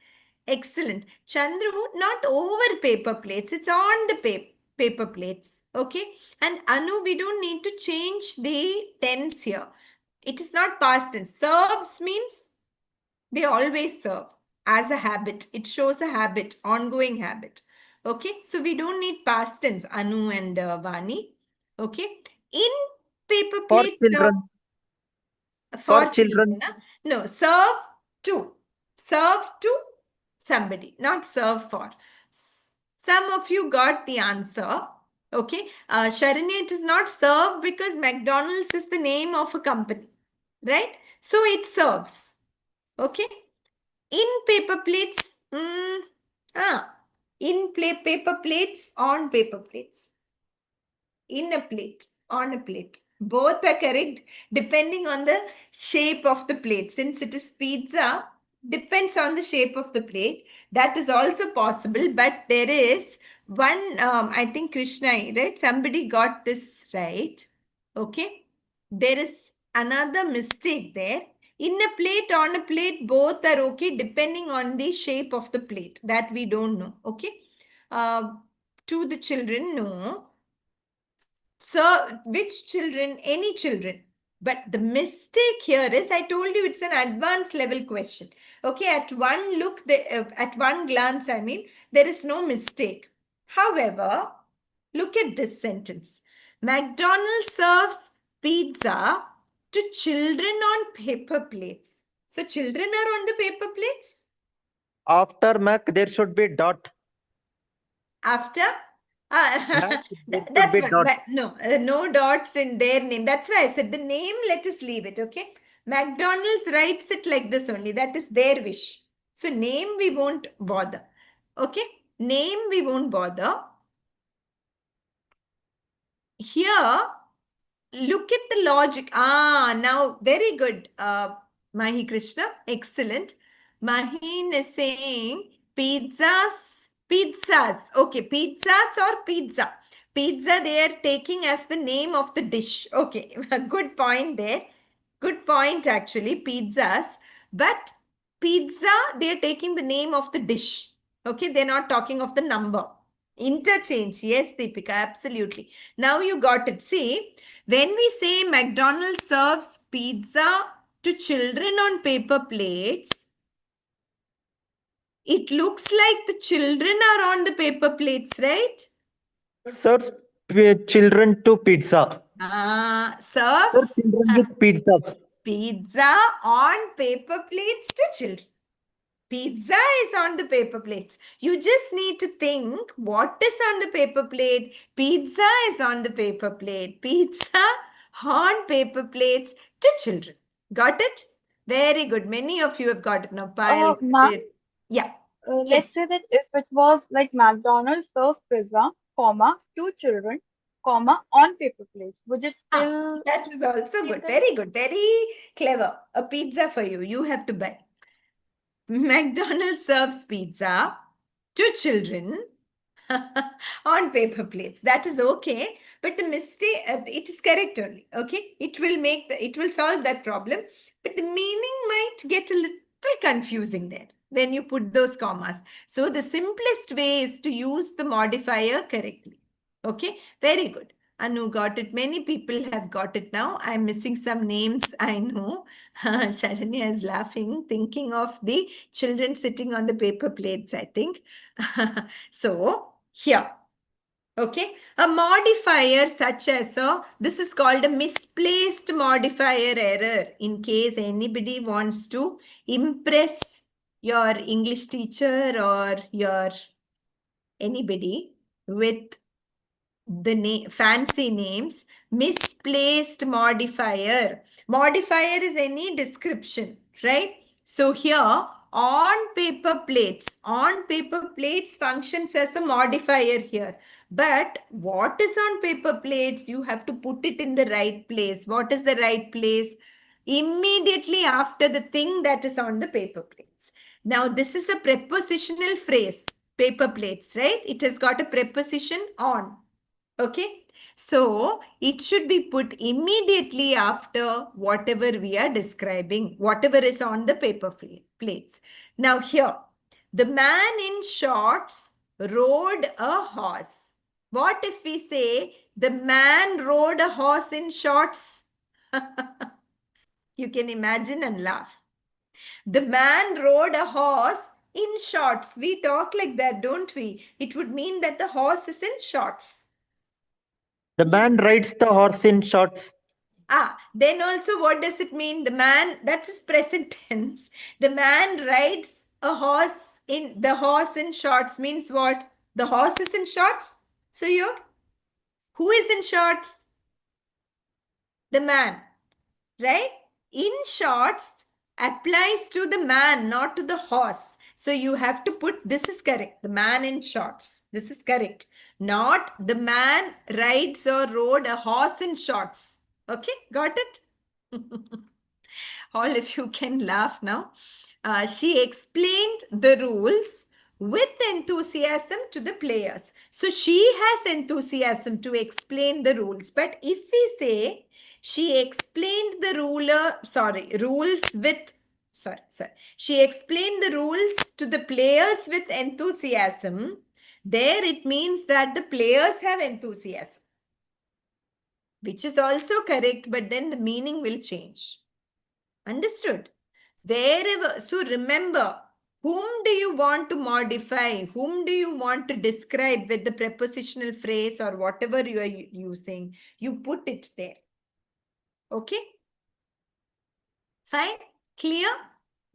A: Excellent. Chandru, not over paper plates. It's on the paper plates. Okay. And Anu, we don't need to change the tense here. It is not past tense. Serves means they always serve as a habit. It shows a habit, ongoing habit. Okay. So we don't need past tense, Anu and Vani. Okay. In paper
B: For
A: plates,
B: children.
A: for
B: For children.
A: children, no, serve to. Serve to somebody, not serve for. Some of you got the answer. Okay. Sharanya, it is not serve because McDonald's is the name of a company. Right? So it serves. Okay. In paper plates, paper plates, on paper plates. In a plate, on a plate. Both are correct depending on the shape of the plate. Since it is pizza, depends on the shape of the plate. That is also possible, but there is one, I think Krishna, right? Somebody got this right. Okay. There is another mistake there. In a plate, on a plate, both are okay depending on the shape of the plate. That we don't know. Okay. To the children, no. So, which children? Any children. But the mistake here is, I told you it's an advanced level question. Okay, at one look, at one glance, I mean, there is no mistake. However, look at this sentence. McDonald's serves pizza to children on paper plates. So, children are on the paper plates?
B: After Mac, there should be dot.
A: After?
B: Mac, there should
A: That's
B: be
A: what,
B: dot.
A: but no, no dots in their name. That's why I said the name, let us leave it, okay? McDonald's writes it like this only. That is their wish. So name we won't bother. Okay? Name we won't bother. Here, look at the logic. Now very good. Mahi Krishna, excellent. Mahin is saying pizzas. Okay, pizzas or pizza. Pizza, they are taking as the name of the dish. Okay, good point there. Good point, actually, pizzas. But pizza, they are taking the name of the dish. Okay, they're not talking of the number. Interchange. Yes, Deepika, absolutely. Now you got it. See, when we say McDonald's serves pizza to children on paper plates, it looks like the children are on the paper plates, right?
B: Serves children to pizza.
A: Serves
B: Serves children with pizza.
A: pizza on paper plates to children. Pizza is on the paper plates. You just need to think what is on the paper plate. Pizza is on the paper plate. Pizza on paper plates to children. Got it? Very good. Many of you have got it now. Pile.
E: Ma'am,
A: Yeah.
E: let's
A: Yes.
E: say that if it was like McDonald's serves pizza, comma, two children, comma, on paper plates, would it still
A: That is also
E: be
A: good.
E: the
A: Very good. Very clever. A pizza for you. You have to buy. McDonald's serves pizza to children on paper plates. That is okay, but the mistake, it is correct only. Okay, it will solve that problem, but the meaning might get a little confusing there when you put those commas. So the simplest way is to use the modifier correctly. Okay, very good. Anu got it. Many people have got it now. I'm missing some names, I know. Sharanya is laughing, thinking of the children sitting on the paper plates, I think. So, here. Okay, a modifier such as this is called a misplaced modifier error. In case anybody wants to impress your English teacher or your anybody with the fancy names, misplaced modifier. Modifier is any description, right? So here on paper plates functions as a modifier here. But what is on paper plates? You have to put it in the right place. What is the right place? Immediately after the thing that is on the paper plates. Now this is a prepositional phrase, paper plates, right? It has got a preposition on. Okay, so it should be put immediately after whatever we are describing, whatever is on the paper plates. Now here, the man in shorts rode a horse. What if we say the man rode a horse in shorts? You can imagine and laugh. The man rode a horse in shorts. We talk like that, don't we? It would mean that the horse is in shorts.
B: The man rides the horse in shorts.
A: Then also what does it mean? The man, that's his present tense. The man rides a horse in shorts means what? The horse is in shorts. So who is in shorts? The man, right? In shorts applies to the man, not to the horse. So you have to put, this is correct. The man in shorts. This is correct. Not the man rides or rode a horse in shorts. Okay, got it? All of you can laugh now. She explained the rules with enthusiasm to the players. So she has enthusiasm to explain the rules. But if we say she explained the rules with, she explained the rules to the players with enthusiasm, there it means that the players have enthusiasm, which is also correct, but then the meaning will change. Understood? Wherever, so remember, whom do you want to modify? Whom do you want to describe with the prepositional phrase or whatever you are using? You put it there. Okay? Fine? Clear?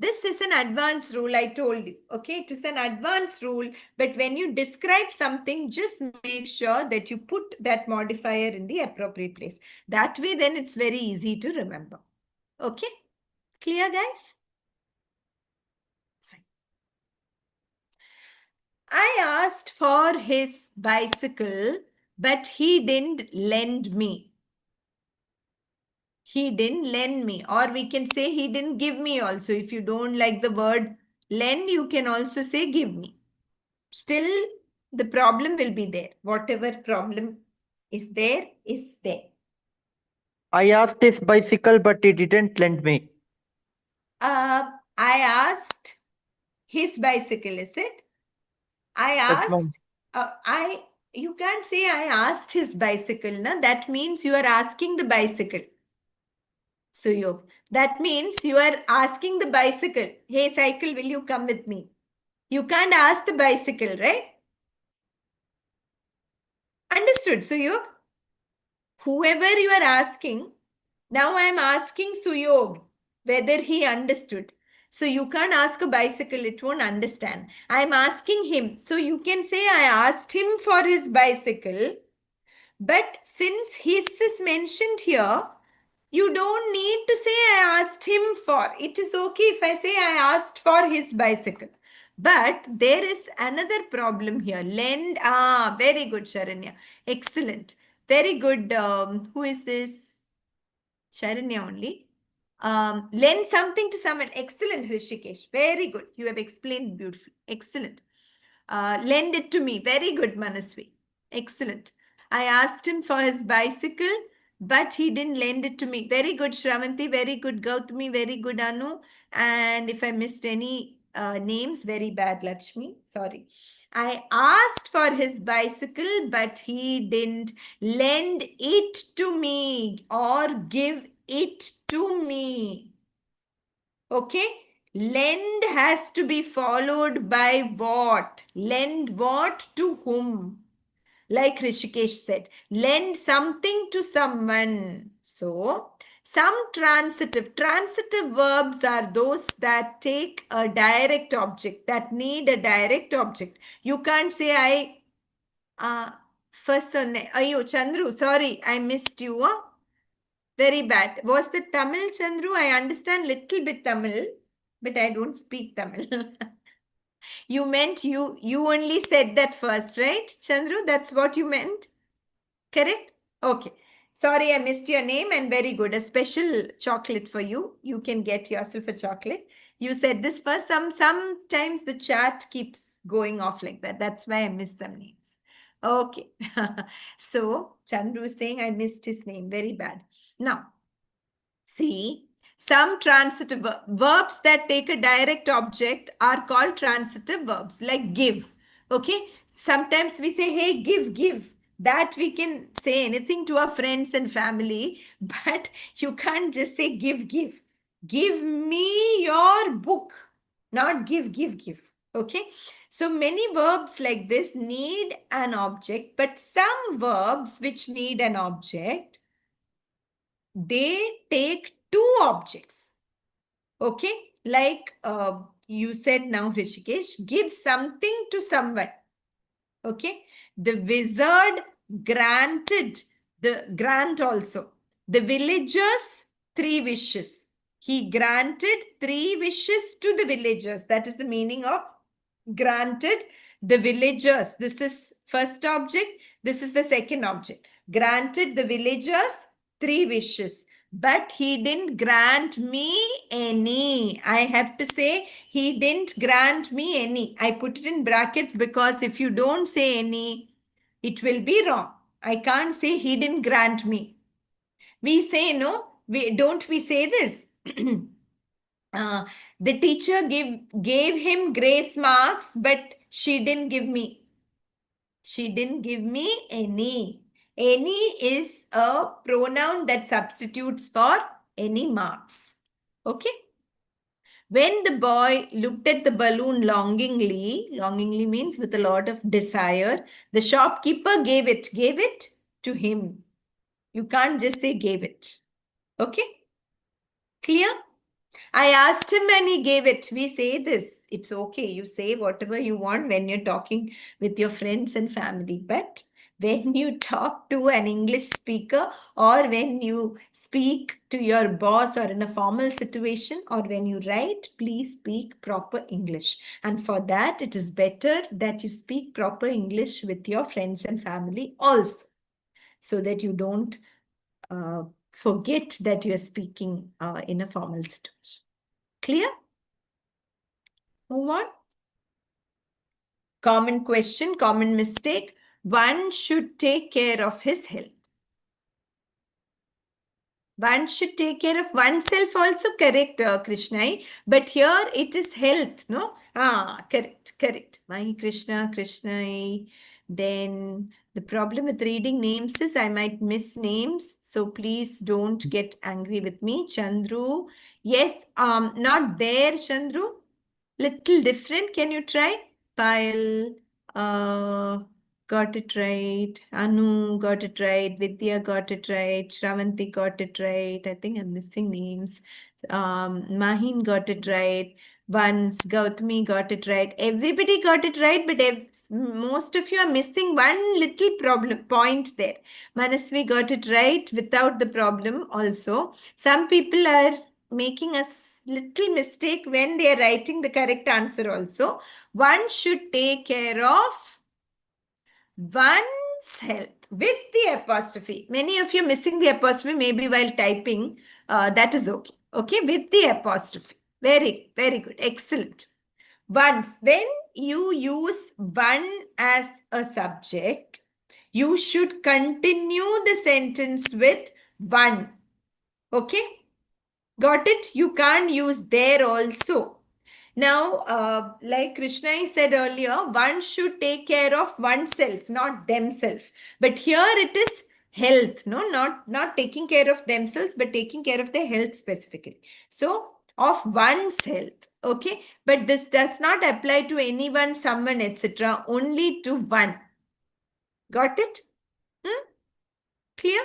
A: This is an advanced rule, I told you. Okay, it is an advanced rule, but when you describe something, just make sure that you put that modifier in the appropriate place. That way, then it's very easy to remember. Okay, clear, guys? Fine. I asked for his bicycle, but he didn't lend me. He didn't lend me, or we can say he didn't give me also. If you don't like the word lend, you can also say give me. Still, the problem will be there, whatever problem Is there? Is there?
B: I asked his bicycle, but he didn't lend me.
A: I asked his bicycle, is it? I
B: Yes, ma'am.
A: asked, you can't say I asked his bicycle, na? That means you are asking the bicycle. Suyog. That means you are asking the bicycle, hey, cycle, will you come with me? You can't ask the bicycle, right? Understood, Suyog? Whoever you are asking, now I am asking Suyog whether he understood. So you can't ask a bicycle, it won't understand. I am asking him. So you can say I asked him for his bicycle. But since his is mentioned here, you don't need to say I asked him for. It is okay if I say I asked for his bicycle. But there is another problem here. Lend. Very good, Sharanya. Excellent. Very good. Who is this? Sharanya only. Lend something to someone. Excellent, Hrishikesh. Very good. You have explained beautifully. Excellent. Lend it to me. Very good, Manasvi. Excellent. I asked him for his bicycle, but he didn't lend it to me. Very good, Shravanti. Very good, Gautami. Very good, Anu. And if I missed any names, very bad, Lakshmi. Sorry. I asked for his bicycle, but he didn't lend it to me or give it to me. Okay? Lend has to be followed by what? Lend what to whom? Like Rishikesh said, lend something to someone. So, some transitive verbs are those that take a direct object, that need a direct object. You can't say first son, ayo, Chandru, sorry, I missed you. Very bad. Was it Tamil, Chandru? I understand little bit Tamil, but I don't speak Tamil. You meant you only said that first, right, Chandru? That's what you meant? Correct? Okay. Sorry, I missed your name and very good. A special chocolate for you. You can get yourself a chocolate. You said this first. Sometimes the chat keeps going off like that. That's why I missed some names. Okay. So Chandru is saying I missed his name. Very bad. Now, see, some transitive verbs that take a direct object are called transitive verbs, like give. Okay. Sometimes we say, hey, give. That we can say anything to our friends and family, but you can't just say give. Give me your book, not give. Okay. So many verbs like this need an object, but some verbs which need an object, they take two objects. Okay. Like you said now, Rishikesh, give something to someone. Okay. The wizard granted the grant also. The villagers, 3 wishes. He granted 3 wishes to the villagers. That is the meaning of granted the villagers. This is first object. This is the second object. Granted the villagers 3 wishes. But he didn't grant me any. I have to say he didn't grant me any. I put it in brackets because if you don't say any, it will be wrong. I can't say he didn't grant me. We say no. We say this. The teacher gave him grace marks, but she didn't give me. She didn't give me any. Any is a pronoun that substitutes for any marks. Okay. When the boy looked at the balloon longingly means with a lot of desire, the shopkeeper gave it to him. You can't just say gave it. Okay. Clear? I asked him and he gave it. We say this. It's okay. You say whatever you want when you're talking with your friends and family. But when you talk to an English speaker or when you speak to your boss or in a formal situation or when you write, please speak proper English. And for that, it is better that you speak proper English with your friends and family also, so that you don't forget that you're speaking in a formal situation. Clear? Move on. Common question, common mistake. one should take care of his health. One should take care of oneself also, correct, Krishnai. But here it is health, no? Correct. My Krishna, Krishnai. Then the problem with reading names is I might miss names. So please don't get angry with me. Chandru. Yes, not there, Chandru. Little different. Can you try? Pile. Got it right. Anu got it right. Vidya got it right. Shravanti got it right. I think I'm missing names. Mahin got it right. Once Gautami got it right. Everybody got it right, but most of you are missing one little point there. Manasvi got it right without the problem also. Some people are making a little mistake when they are writing the correct answer also. One should take care of one's health with the apostrophe. Many of you missing the apostrophe maybe while typing. That is okay. Okay, with the apostrophe. Very good. Excellent. Once, when you use one as a subject, you should continue the sentence with one. Okay? Got it? You can't use there also. Now, like Krishna said earlier, one should take care of oneself, not themselves. But here it is health, no, not taking care of themselves, but taking care of their health specifically. So, of one's health, okay? But this does not apply to anyone, someone, etc. Only to one. Got it? Clear?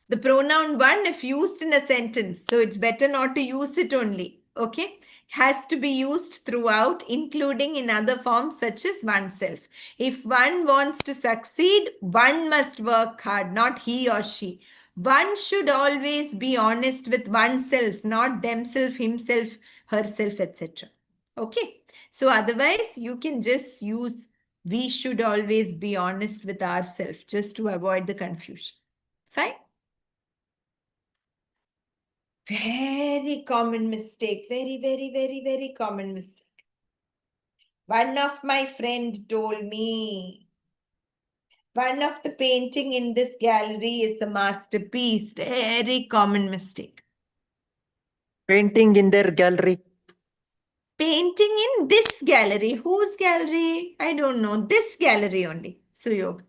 A: The pronoun one, if used in a sentence, so it's better not to use it only, okay? Has to be used throughout, including in other forms such as oneself. If one wants to succeed, one must work hard, not he or she. One should always be honest with oneself, not themself, himself, herself, etc. Okay? So otherwise, you can just use we should always be honest with ourselves just to avoid the confusion. Fine? Very common mistake. Very common mistake. One of my friend told me, one of the painting in this gallery is a masterpiece. Very common mistake.
B: Painting in their gallery.
A: Painting in this gallery. Whose gallery? I don't know. This gallery only. Suyog.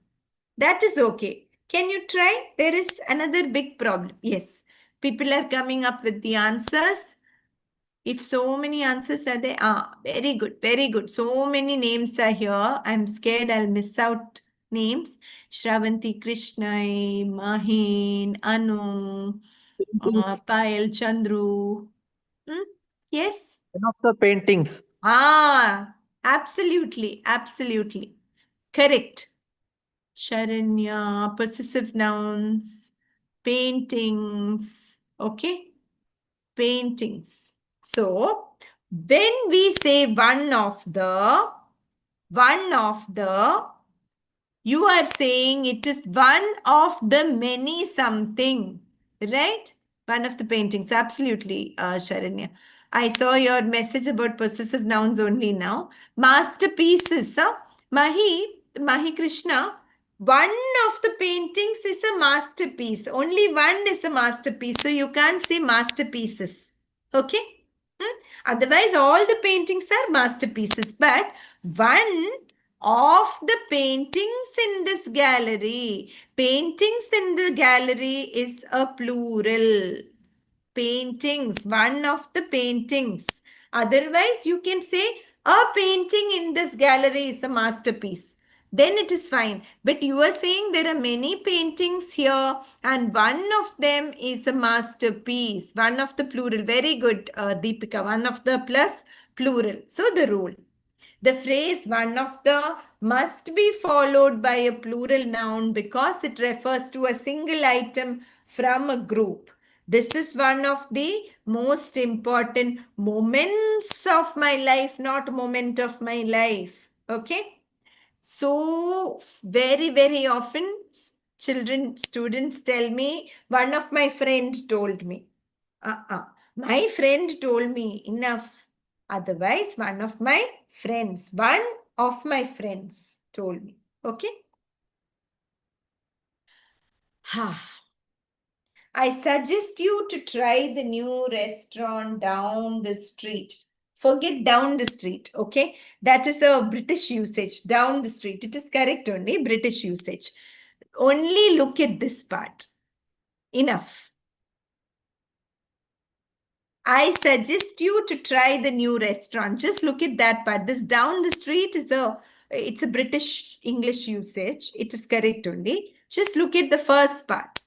A: That is okay. Can you try? There is another big problem. Yes. People are coming up with the answers. If so many answers are there, very good. So many names are here. I'm scared I'll miss out names. Shravanti, Krishnai, Mahin, Anu, Payal, Chandru. Yes?
B: One of the paintings.
A: Absolutely. Correct. Sharanya, possessive nouns, paintings. Okay? Paintings. So, when we say one of the, you are saying it is one of the many something, right? One of the paintings, absolutely, Sharanya. I saw your message about possessive nouns only now. Masterpieces, Mahi Krishna, one of the paintings is a masterpiece. Only one is a masterpiece. So you can't say masterpieces. Okay? Otherwise, all the paintings are masterpieces. But one of the paintings in this gallery, paintings in the gallery is a plural. Paintings, one of the paintings. Otherwise, you can say a painting in this gallery is a masterpiece. Then it is fine. But you are saying there are many paintings here and one of them is a masterpiece. One of the plural. Very good, Deepika. One of the plus plural. So the rule. The phrase one of the must be followed by a plural noun because it refers to a single item from a group. This is one of the most important moments of my life, not moment of my life. Okay? So, very often students tell me, one of my friend told me. My friend told me, enough. Otherwise, one of my friends told me. Okay. I suggest you to try the new restaurant down the street. Forget down the street, okay? That is a British usage. Down the street. It is correct only, British usage. Only look at this part. Enough. I suggest you to try the new restaurant. Just look at that part. This down the street it's a British English usage. It is correct only. Just look at the first part.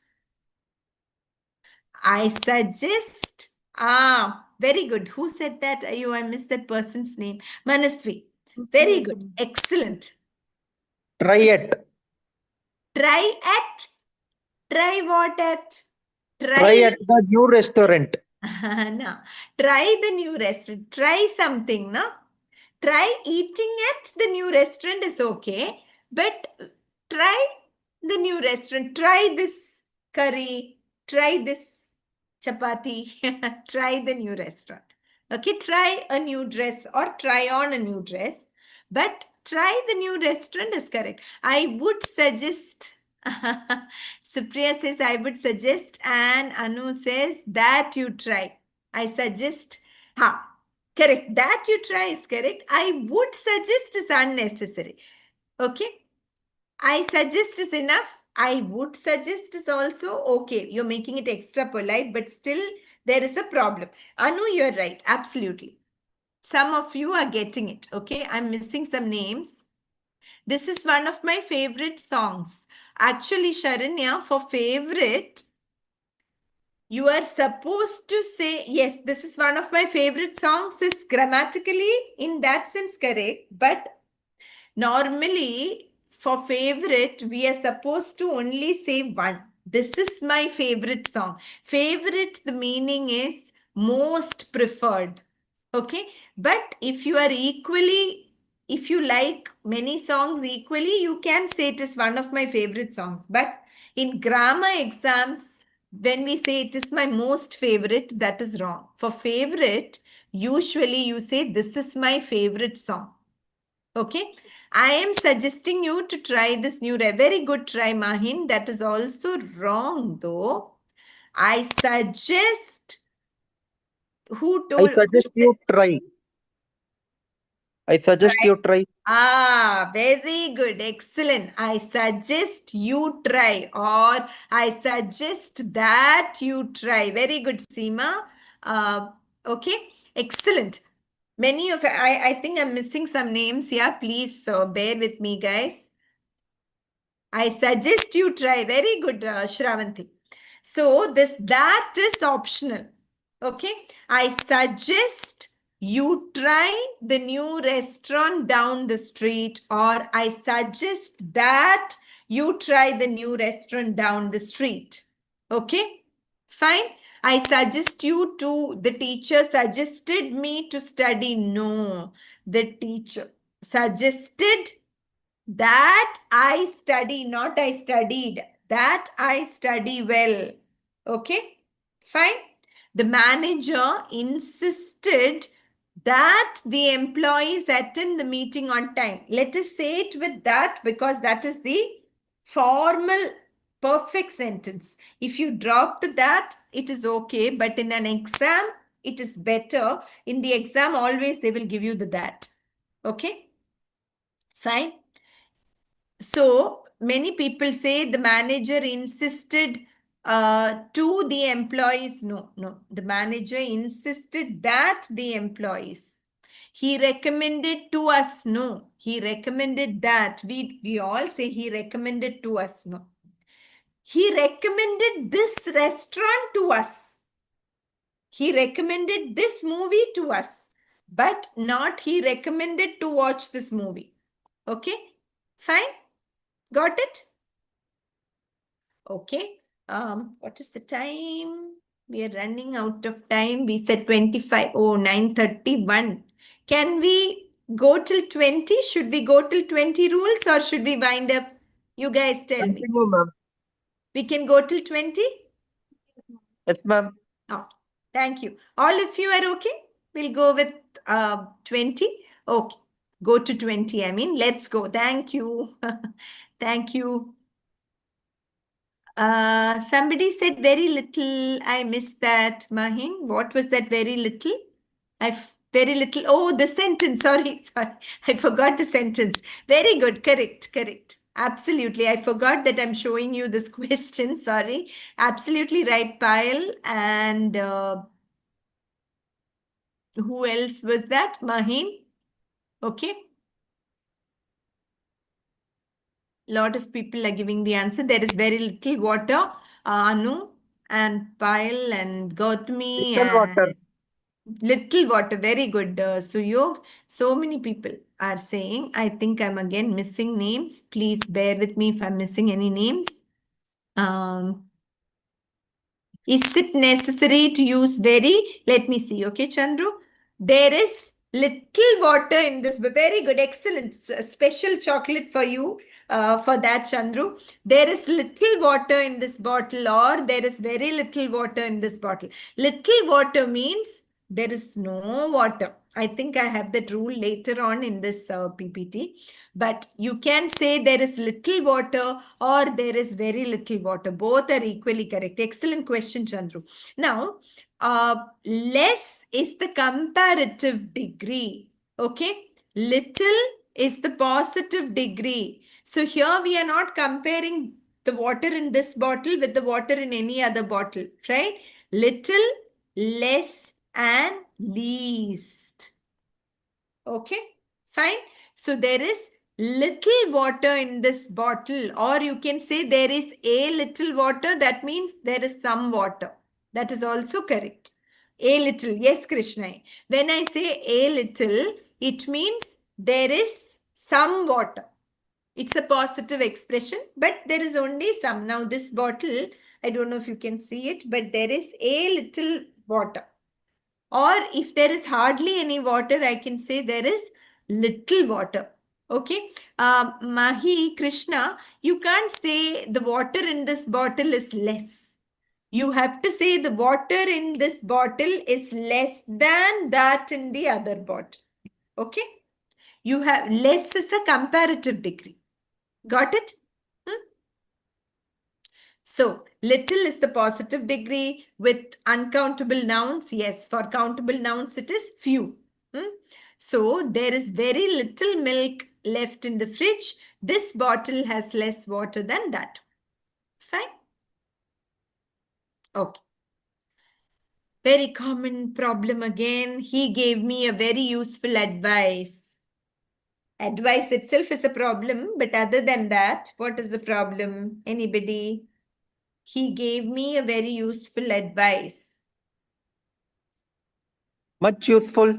A: I suggest. Very good. Who said that? I missed that person's name. Manasvi. Very good. Excellent.
B: Try it.
A: Try at. Try what at?
B: Try at the new restaurant.
A: No. Try the new restaurant. Try something, no? Try eating at the new restaurant is okay. But try the new restaurant. Try this curry. Try this chapati. Try the new restaurant. Okay, try a new dress or try on a new dress. But try the new restaurant is correct. I would suggest, Supriya says, I would suggest, and Anu says that you try. I suggest, correct. That you try is correct. I would suggest is unnecessary. Okay. I suggest is enough. I would suggest is also okay. You're making it extra polite, but still there is a problem. Anu, you're right. Absolutely. Some of you are getting it. Okay. I'm missing some names. This is one of my favorite songs. Actually, Sharanya, for favorite, you are supposed to say, yes, this is one of my favorite songs, is grammatically in that sense correct. But normally, for favorite, we are supposed to only say one. This is my favorite song. Favorite, the meaning is most preferred. Okay. But if you are equally, if you like many songs equally, you can say it is one of my favorite songs. But in grammar exams, when we say it is my most favorite, that is wrong. For favorite, usually you say this is my favorite song. Okay. I am suggesting you to try this new. Very good try, Mahin. That is also wrong, though. I suggest. Who
B: I
A: told? Who
B: suggest
A: said?
B: you try. I suggest you try.
A: Very good. Excellent. I suggest you try, or I suggest that you try. Very good, Seema. Okay. Excellent. Many of I think I'm missing some names here. Please bear with me, guys. I suggest you try. Very good, Shravanti. So that is optional. Okay. I suggest you try the new restaurant down the street, or I suggest that you try the new restaurant down the street. Okay. Fine. I suggest you to, the teacher suggested me to study. No, the teacher suggested that I study, not I studied. That I study well. Okay, fine. The manager insisted that the employees attend the meeting on time. Let us say it with that because that is the formal perfect sentence. If you drop the that, it is okay. But in an exam, it is better. In the exam, always they will give you the that. Okay, fine. So many people say the manager insisted to the employees. No, the manager insisted that the employees. He recommended to us. No, he recommended that. We all say he recommended to us. No, he recommended this restaurant to us. He recommended this movie to us, but not he recommended to watch this movie. Okay, fine. Got it? Okay. What is the time? We are running out of time. We said 25. Oh, 9:31. Can we go till 20? Should we go till 20 rules or should we wind up? You guys tell me.
B: Continue, ma'am.
A: We can go till 20?
B: Yes, ma'am.
A: Oh, thank you. All of you are okay? We'll go with 20. Okay, Go to 20. I mean, let's go. Thank you. Thank you. Somebody said very little. I missed that, Mahin. What was that very little? Very little. Oh, the sentence. Sorry, sorry. I forgot the sentence. Very good. Correct, correct. Absolutely. I forgot that I'm showing you this question. Sorry. Absolutely right, Payal. And who else was that? Mahin. Okay. Lot of people are giving the answer. There is very little water. Anu and Payal and Gautami
B: Little water.
A: and little water. Very good, Suyog. So many people are saying. I think I'm again missing names. Please bear with me if I'm missing any names. Is it necessary to use very? Let me see. Okay, Chandru. There is little water in this. Very good. Excellent. Special chocolate for you for that, Chandru. There is little water in this bottle, or there is very little water in this bottle. Little water means there is no water. I think I have that rule later on in this PPT. But you can say there is little water or there is very little water. Both are equally correct. Excellent question, Chandru. Now, less is the comparative degree. Okay. Little is the positive degree. So here we are not comparing the water in this bottle with the water in any other bottle, right? Little, less, and least. Okay, fine. So there is little water in this bottle, or you can say there is a little water. That means there is some water. That is also correct. A little. Yes, Krishna. When I say a little, it means there is some water. It's a positive expression, but there is only some. Now, this bottle, I don't know if you can see it, but there is a little water. Or if there is hardly any water, I can say there is little water. Okay. Mahi, Krishna, you can't say the water in this bottle is less. You have to say the water in this bottle is less than that in the other bottle. Okay. You have less is a comparative degree. Got it? So, little is the positive degree with uncountable nouns. Yes, for countable nouns, it is few. So, there is very little milk left in the fridge. This bottle has less water than that. Fine. Okay. Very common problem again. He gave me a very useful advice. Advice itself is a problem, but other than that, what is the problem? Anybody? He gave me a very useful advice.
B: Much useful.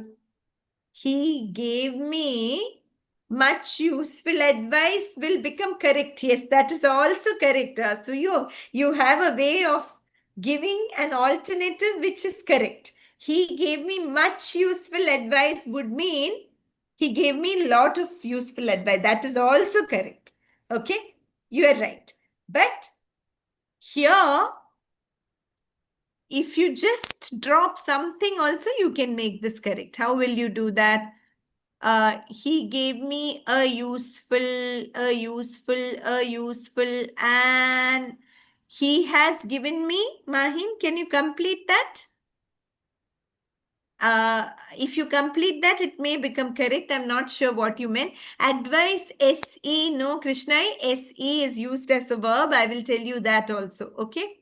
A: He gave me much useful advice will become correct. Yes, that is also correct. So you have a way of giving an alternative which is correct. He gave me much useful advice would mean he gave me a lot of useful advice. That is also correct. Okay, you are right. But here, if you just drop something also, you can make this correct. How will you do that? He gave me a useful, and he has given me, Mahin, can you complete that? If you complete that, it may become correct. I'm not sure what you meant. Advice, SE, no, Krishna, SE is used as a verb. I will tell you that also, okay?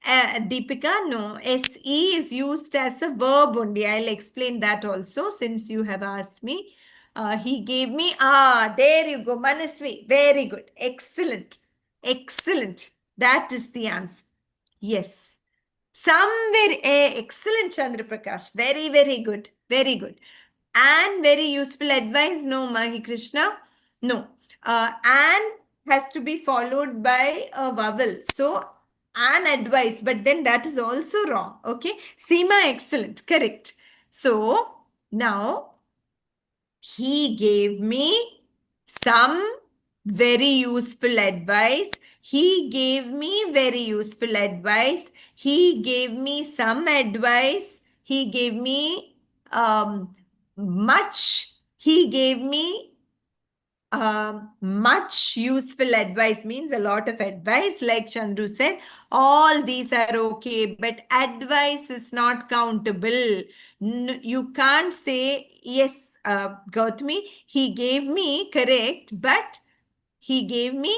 A: Deepika, no. SE is used as a verb only. I'll explain that also since you have asked me. He gave me, there you go, Manasvi. Very good. Excellent. Excellent. That is the answer. Yes. Somewhere, excellent, Chandra Prakash. Very, very good. Very good. And very useful advice. No, Mahi Krishna. No. And has to be followed by a vowel. So, an advice, but then that is also wrong. Okay. Seema, excellent. Correct. So, now he gave me some very useful advice. He gave me very useful advice. He gave me some advice. He gave me much he gave me much useful advice, means a lot of advice. Like Chandru said, all these are okay, but advice is not countable. You can't say, yes, Gautami, he gave me correct, but he gave me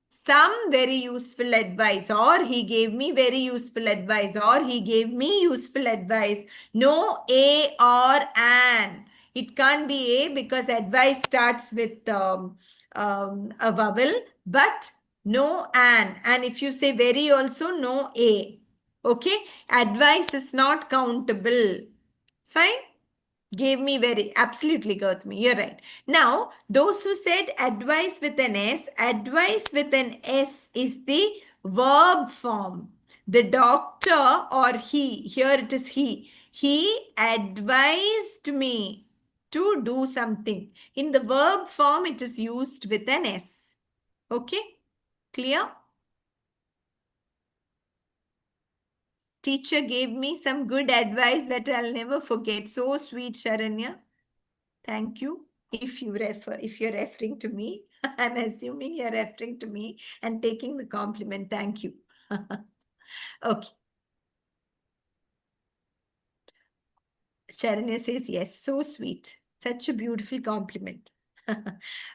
A: some very useful advice, or he gave me very useful advice, or he gave me useful advice. No a or an. It can't be a because advice starts with a vowel, but no an. And if you say very also, no a. Okay, advice is not countable. Fine. Gave me very, absolutely, Gautami, you're right. Now, those who said advice with an S is the verb form. The doctor, or here it is he advised me to do something. In the verb form, it is used with an S. Okay, clear? Teacher gave me some good advice that I'll never forget. So sweet, Sharanya. Thank you. If you're referring to me, I'm assuming you're referring to me and taking the compliment. Thank you. Okay. Sharanya says yes. So sweet. Such a beautiful compliment.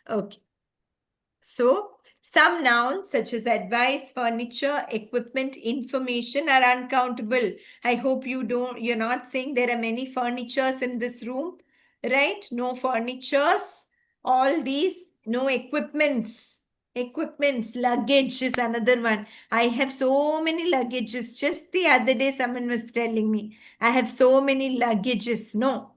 A: Okay. So, some nouns such as advice, furniture, equipment, information are uncountable. I hope you're not saying there are many furnitures in this room, right? No furnitures, all these, no equipments. Equipments, luggage is another one. I have so many luggages. Just the other day, someone was telling me, I have so many luggages. No,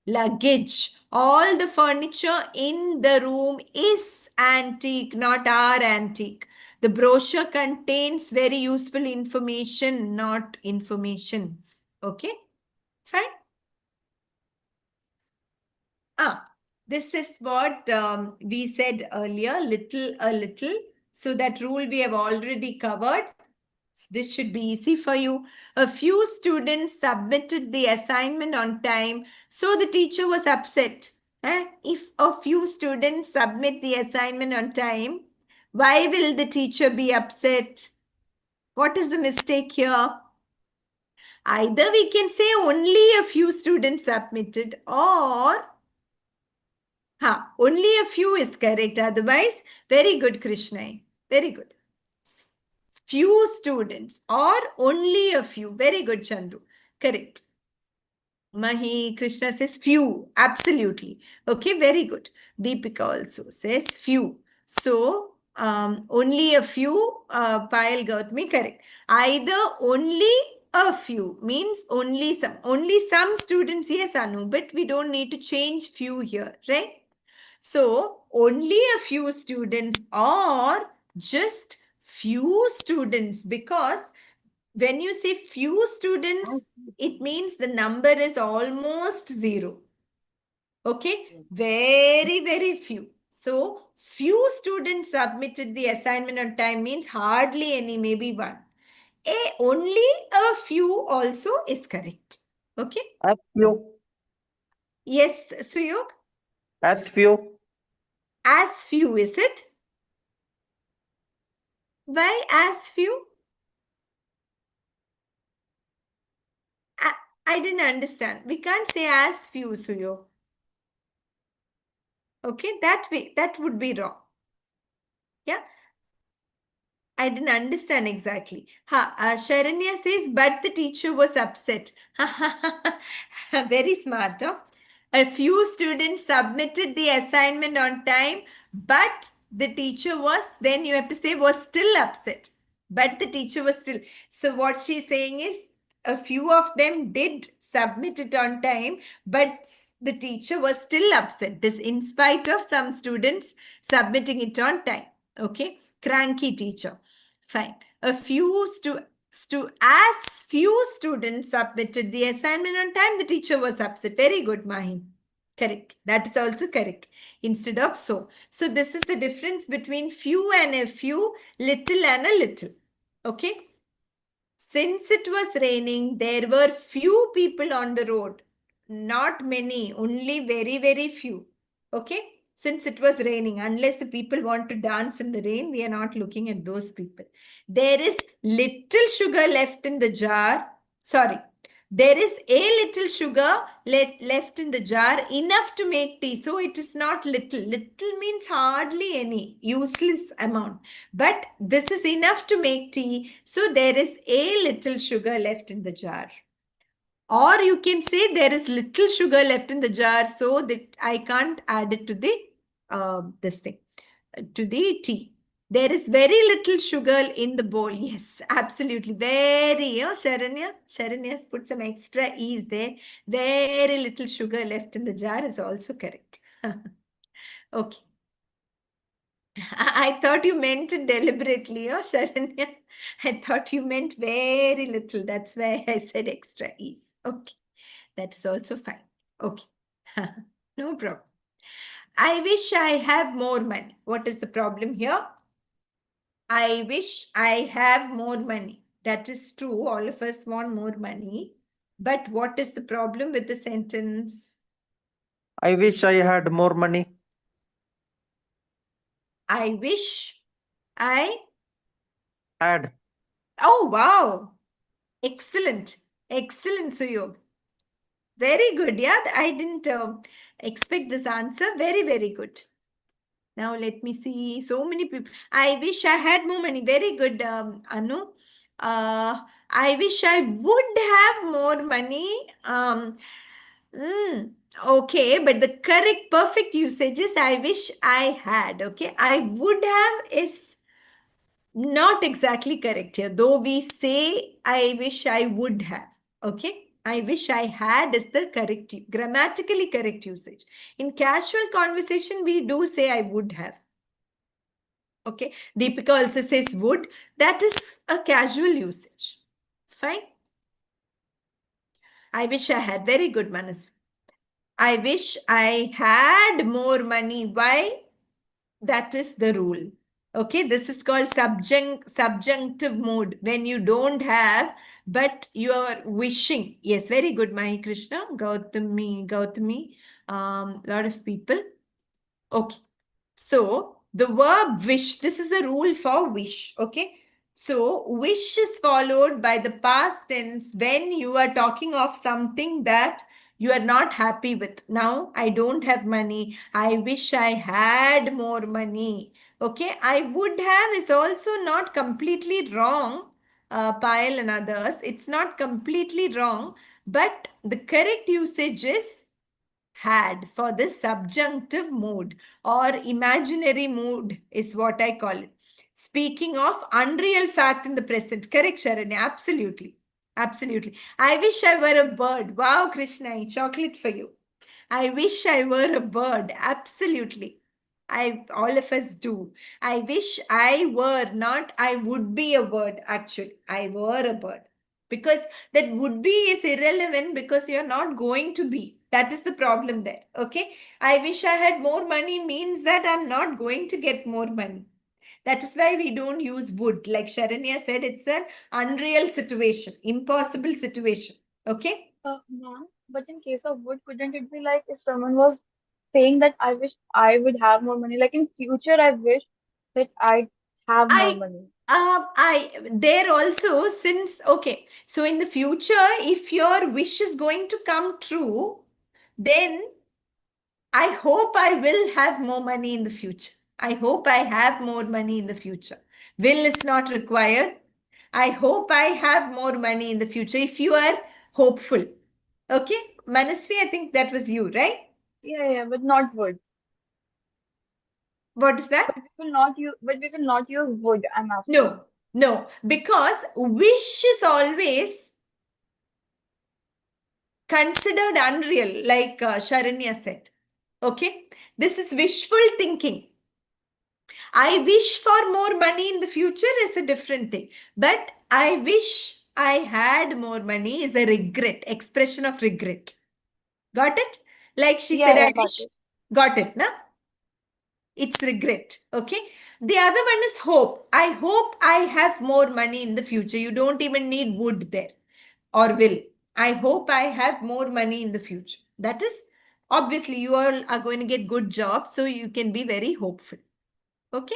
A: luggage. All the furniture in the room is antique, not our antique. The brochure contains very useful information, not informations. Okay, fine. This is what we said earlier, little a little. So that rule we have already covered. This should be easy for you. A few students submitted the assignment on time, so the teacher was upset. If a few students submit the assignment on time, why will the teacher be upset? What is the mistake here? Either we can say only a few students submitted, or only a few is correct. Otherwise, very good, Krishna. Very good. Few students or only a few. Very good, Chandru. Correct. Mahi Krishna says few. Absolutely. Okay, very good. Deepika also says few. So, only a few, Payal Gautami, correct. Either only a few means only some. Only some students, yes, Anu, but we don't need to change few here, right? So, only a few students or just few students, because when you say few students, it means the number is almost zero. Okay, very, very few. So, few students submitted the assignment on time means hardly any, maybe one. Only a few also is correct. Okay.
B: As few.
A: Yes, Suyog?
B: As few.
A: As few, is it? Why as few? I didn't understand. We can't say as few, Suyo. Okay, that would be wrong. Yeah. I didn't understand exactly. Sharanya says, but the teacher was upset. Very smart, huh? A few students submitted the assignment on time, but the teacher was, then you have to say, was still upset. But the teacher was still. So what she's saying is, a few of them did submit it on time, but the teacher was still upset. This in spite of some students submitting it on time. Okay, cranky teacher. Fine. As few students submitted the assignment on time, the teacher was upset. Very good, Mahin. Correct. That is also correct. Instead of so. So this is the difference between few and a few, little and a little. Okay. Since it was raining, there were few people on the road. Not many, only very, very few. Okay? Since it was raining, unless the people want to dance in the rain, we are not looking at those people. There is little sugar left in the jar. Sorry. There is a little sugar left in the jar, enough to make tea. So it is not little. Little means hardly any, useless amount. But this is enough to make tea. So there is a little sugar left in the jar. Or you can say there is little sugar left in the jar, so that I can't add it to the this thing, to the tea. There is very little sugar in the bowl. Yes, absolutely. Very, Sharanya. Sharanya has put some extra ease there. Very little sugar left in the jar is also correct. Okay. I thought you meant it deliberately, Sharanya. I thought you meant very little. That's why I said extra ease. Okay. That is also fine. Okay. No problem. I wish I have more money. What is the problem here? I wish I have more money. That is true. All of us want more money. But what is the problem with the sentence?
B: I wish I had more money.
A: I wish I.
B: Had.
A: Oh, wow. Excellent. Excellent, Suyog. Very good. Yeah, I didn't expect this answer. Very, very good. Now let me see. So many people. I wish I had more money. Very good, Anu. I wish I would have more money. Okay, but the correct perfect usage is I wish I had. Okay, I would have is not exactly correct here, though we say I wish I would have. Okay, I wish I had is the correct, grammatically correct usage. In casual conversation, we do say I would have. Okay, Deepika also says would. That is a casual usage. Fine. I wish I had. Very good, Manas. I wish I had more money. Why? That is the rule. Okay, this is called subjunctive mode. When you don't have, but you are wishing. Yes, very good, Mahi Krishna, Gautami, lot of people. Okay. So the verb wish, this is a rule for wish. Okay. So wish is followed by the past tense when you are talking of something that you are not happy with. Now, I don't have money. I wish I had more money. Okay. I would have is also not completely wrong. Payal and others. It's not completely wrong. But the correct usage is had for the subjunctive mood or imaginary mood is what I call it. Speaking of unreal fact in the present. Correct, Sharanya? Absolutely. Absolutely. I wish I were a bird. Wow, Krishna, chocolate for you. I wish I were a bird. Absolutely. All of us do. I wish I were, not I would be a bird, actually. I were a bird. Because that would be is irrelevant because you're not going to be. That is the problem there. Okay. I wish I had more money means that I'm not going to get more money. That is why we don't use would. Like Sharanya said, it's an unreal situation, impossible situation. Okay.
E: Ma'am, but in case of would, couldn't it be like if someone was saying that I wish I would have more money, like in future I wish that I have more money.
A: I there also, since okay, so in the future, if your wish is going to come true, then I hope I will have more money in the future. I hope I have more money in the future. Will is not required. I hope I have more money in the future. If you are hopeful, okay, Manasvi, I think that was you, right?
E: Yeah, but not would.
A: What is that?
E: But we will not use would, I'm asking.
A: No, because wish is always considered unreal, like Sharanya said. Okay, this is wishful thinking. I wish for more money in the future is a different thing, but I wish I had more money is a regret, expression of regret. Got it? Like she said, I
E: Got
A: wish.
E: it.
A: Got it, na? It's regret. Okay. The other one is hope. I hope I have more money in the future. You don't even need would there or will. I hope I have more money in the future. That is Obviously, you all are going to get good jobs, so you can be very hopeful. Okay?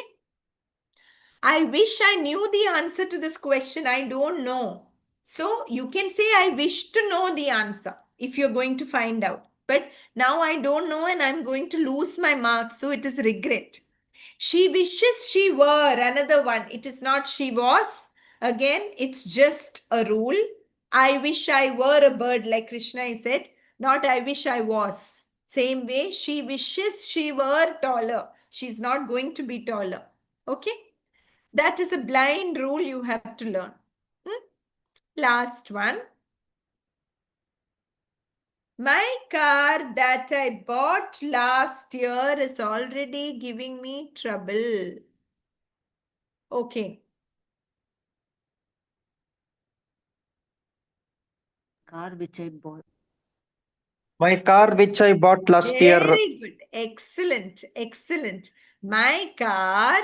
A: I wish I knew the answer to this question. I don't know. So you can say, I wish to know the answer if you're going to find out. But now I don't know and I'm going to lose my marks. So it is regret. She wishes she were. Another one. It is not she was. Again, it's just a rule. I wish I were a bird, like Krishna said. Not I wish I was. Same way, she wishes she were taller. She's not going to be taller. Okay? That is a blind rule you have to learn. Last one. My car that I bought last year is already giving me trouble. Okay.
F: Car which I bought.
B: My car which I bought last year.
A: Very good. Excellent. Excellent. My car.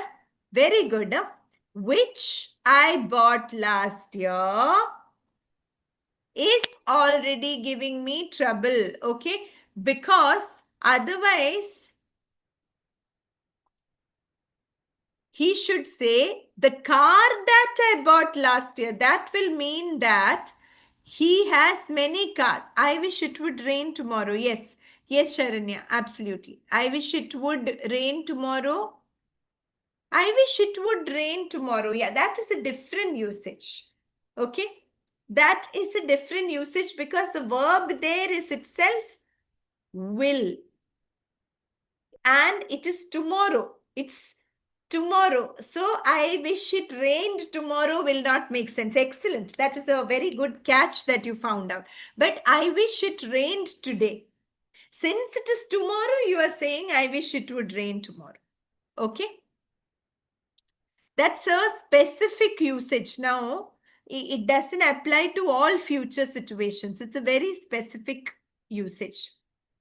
A: Very good. Which I bought last year is already giving me trouble. Okay. Because otherwise, he should say the car that I bought last year. That will mean that he has many cars. I wish it would rain tomorrow. Yes. Yes, Sharanya. Absolutely. I wish it would rain tomorrow. I wish it would rain tomorrow. Yeah, that is a different usage. Okay. That is a different usage because the verb there is itself will. And it is tomorrow. It's tomorrow. So I wish it rained tomorrow will not make sense. Excellent. That is a very good catch that you found out. But I wish it rained today. Since it is tomorrow, you are saying I wish it would rain tomorrow. Okay. That's a specific usage. Now, it doesn't apply to all future situations. It's a very specific usage.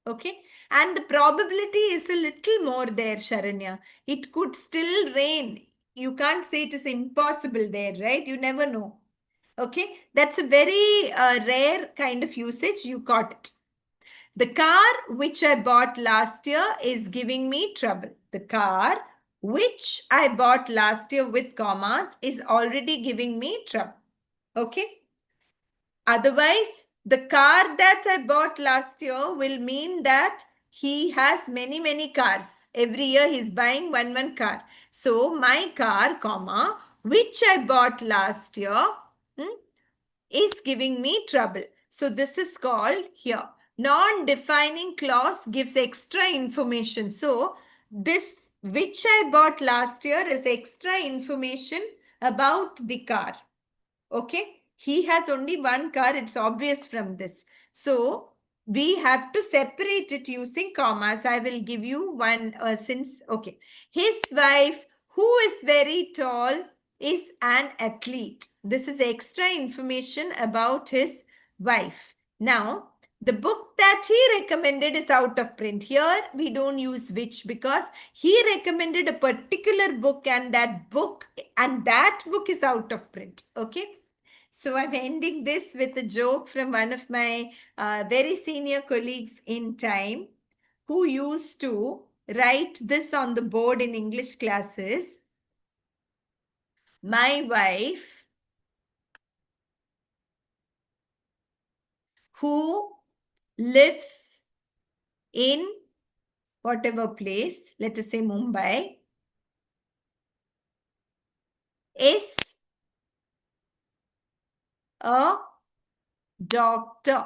A: Okay. And the probability is a little more there, Sharanya. It could still rain. You can't say it is impossible there, right? You never know. Okay. That's a very rare kind of usage. You caught it. The car which I bought last year is giving me trouble. The car which I bought last year with commas is already giving me trouble. Okay. Otherwise, the car that I bought last year will mean that he has many cars. Every year he's buying one car. So my car, comma, which I bought last year, is giving me trouble. So this is called here. Non-defining clause gives extra information. So this which I bought last year is extra information about the car. Okay. He has only one car. It's obvious from this. So we have to separate it using commas. I will give you one since, okay. His wife, who is very tall, is an athlete. This is extra information about his wife. Now, the book that he recommended is out of print. Here, we don't use which because he recommended a particular book and that book is out of print. Okay. So I'm ending this with a joke from one of my very senior colleagues in time who used to write this on the board in English classes. My wife, who lives in whatever place, let us say Mumbai, is a doctor.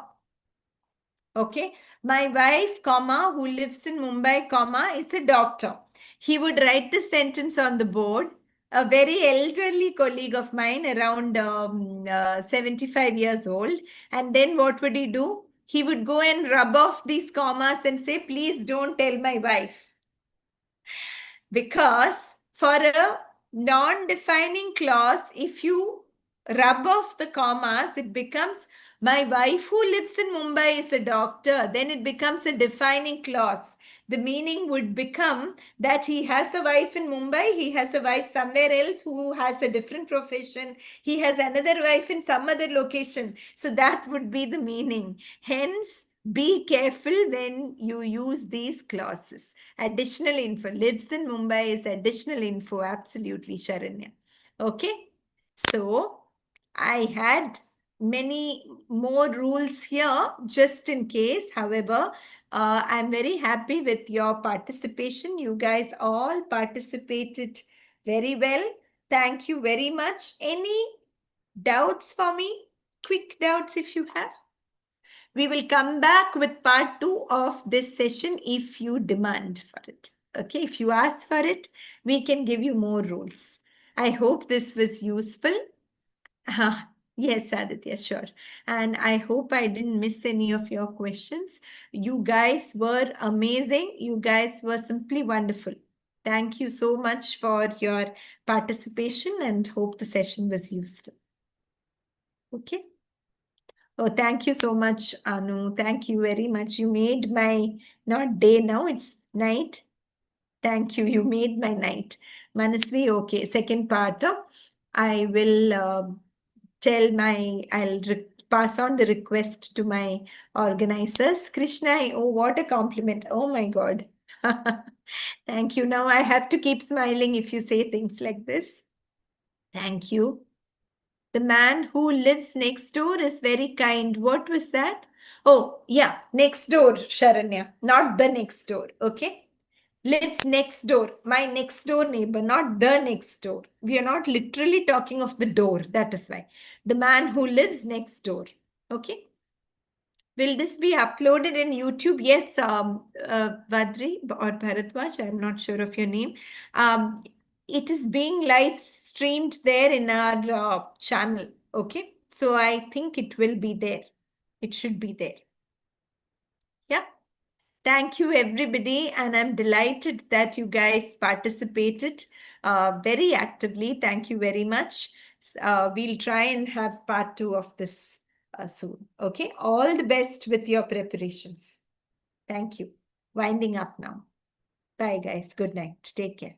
A: Okay. My wife, comma, who lives in Mumbai, comma, is a doctor. He would write this sentence on the board. A very elderly colleague of mine, around 75 years old. And then what would he do? He would go and rub off these commas and say, please don't tell my wife. Because for a non-defining clause, if you rub off the commas, it becomes my wife who lives in Mumbai is a doctor. Then it becomes a defining clause. The meaning would become that he has a wife in Mumbai, he has a wife somewhere else who has a different profession, he has another wife in some other location. So that would be the meaning. Hence, Be careful when you use these clauses. Additional info. Lives in Mumbai is additional info. Absolutely, Sharanya. Okay. So I had many more rules here just in case. However, I'm very happy with your participation. You guys all participated very well. Thank you very much. Any doubts for me? Quick doubts if you have. We will come back with part 2 of this session if you demand for it. Okay, if you ask for it, we can give you more rules. I hope this was useful. Yes, Aditya, sure. And I hope I didn't miss any of your questions. You guys were amazing. You guys were simply wonderful. Thank you so much for your participation and hope the session was useful. Okay. Oh, thank you so much, Anu. Thank you very much. You made my, not day now, it's night. Thank you. You made my night. Manasvi, okay. Second part, I will I'll pass on the request to my organizers. Krishna, oh, what a compliment. Oh my God. Thank you. Now I have to keep smiling if you say things like this. Thank you. The man who lives next door is very kind. What was that? Oh, yeah, next door, Sharanya, not the next door. Okay. Lives next door, my next door neighbor, not the next door. We are not literally talking of the door. That is why. The man who lives next door. Okay. Will this be uploaded in YouTube? Yes, Vadri or Bharatwaj, I'm not sure of your name. It is being live streamed there in our channel. Okay. So I think it will be there. It should be there. Yeah. Thank you, everybody. And I'm delighted that you guys participated very actively. Thank you very much. We'll try and have part 2 of this soon. Okay. All the best with your preparations. Thank you. Winding up now. Bye, guys. Good night. Take care.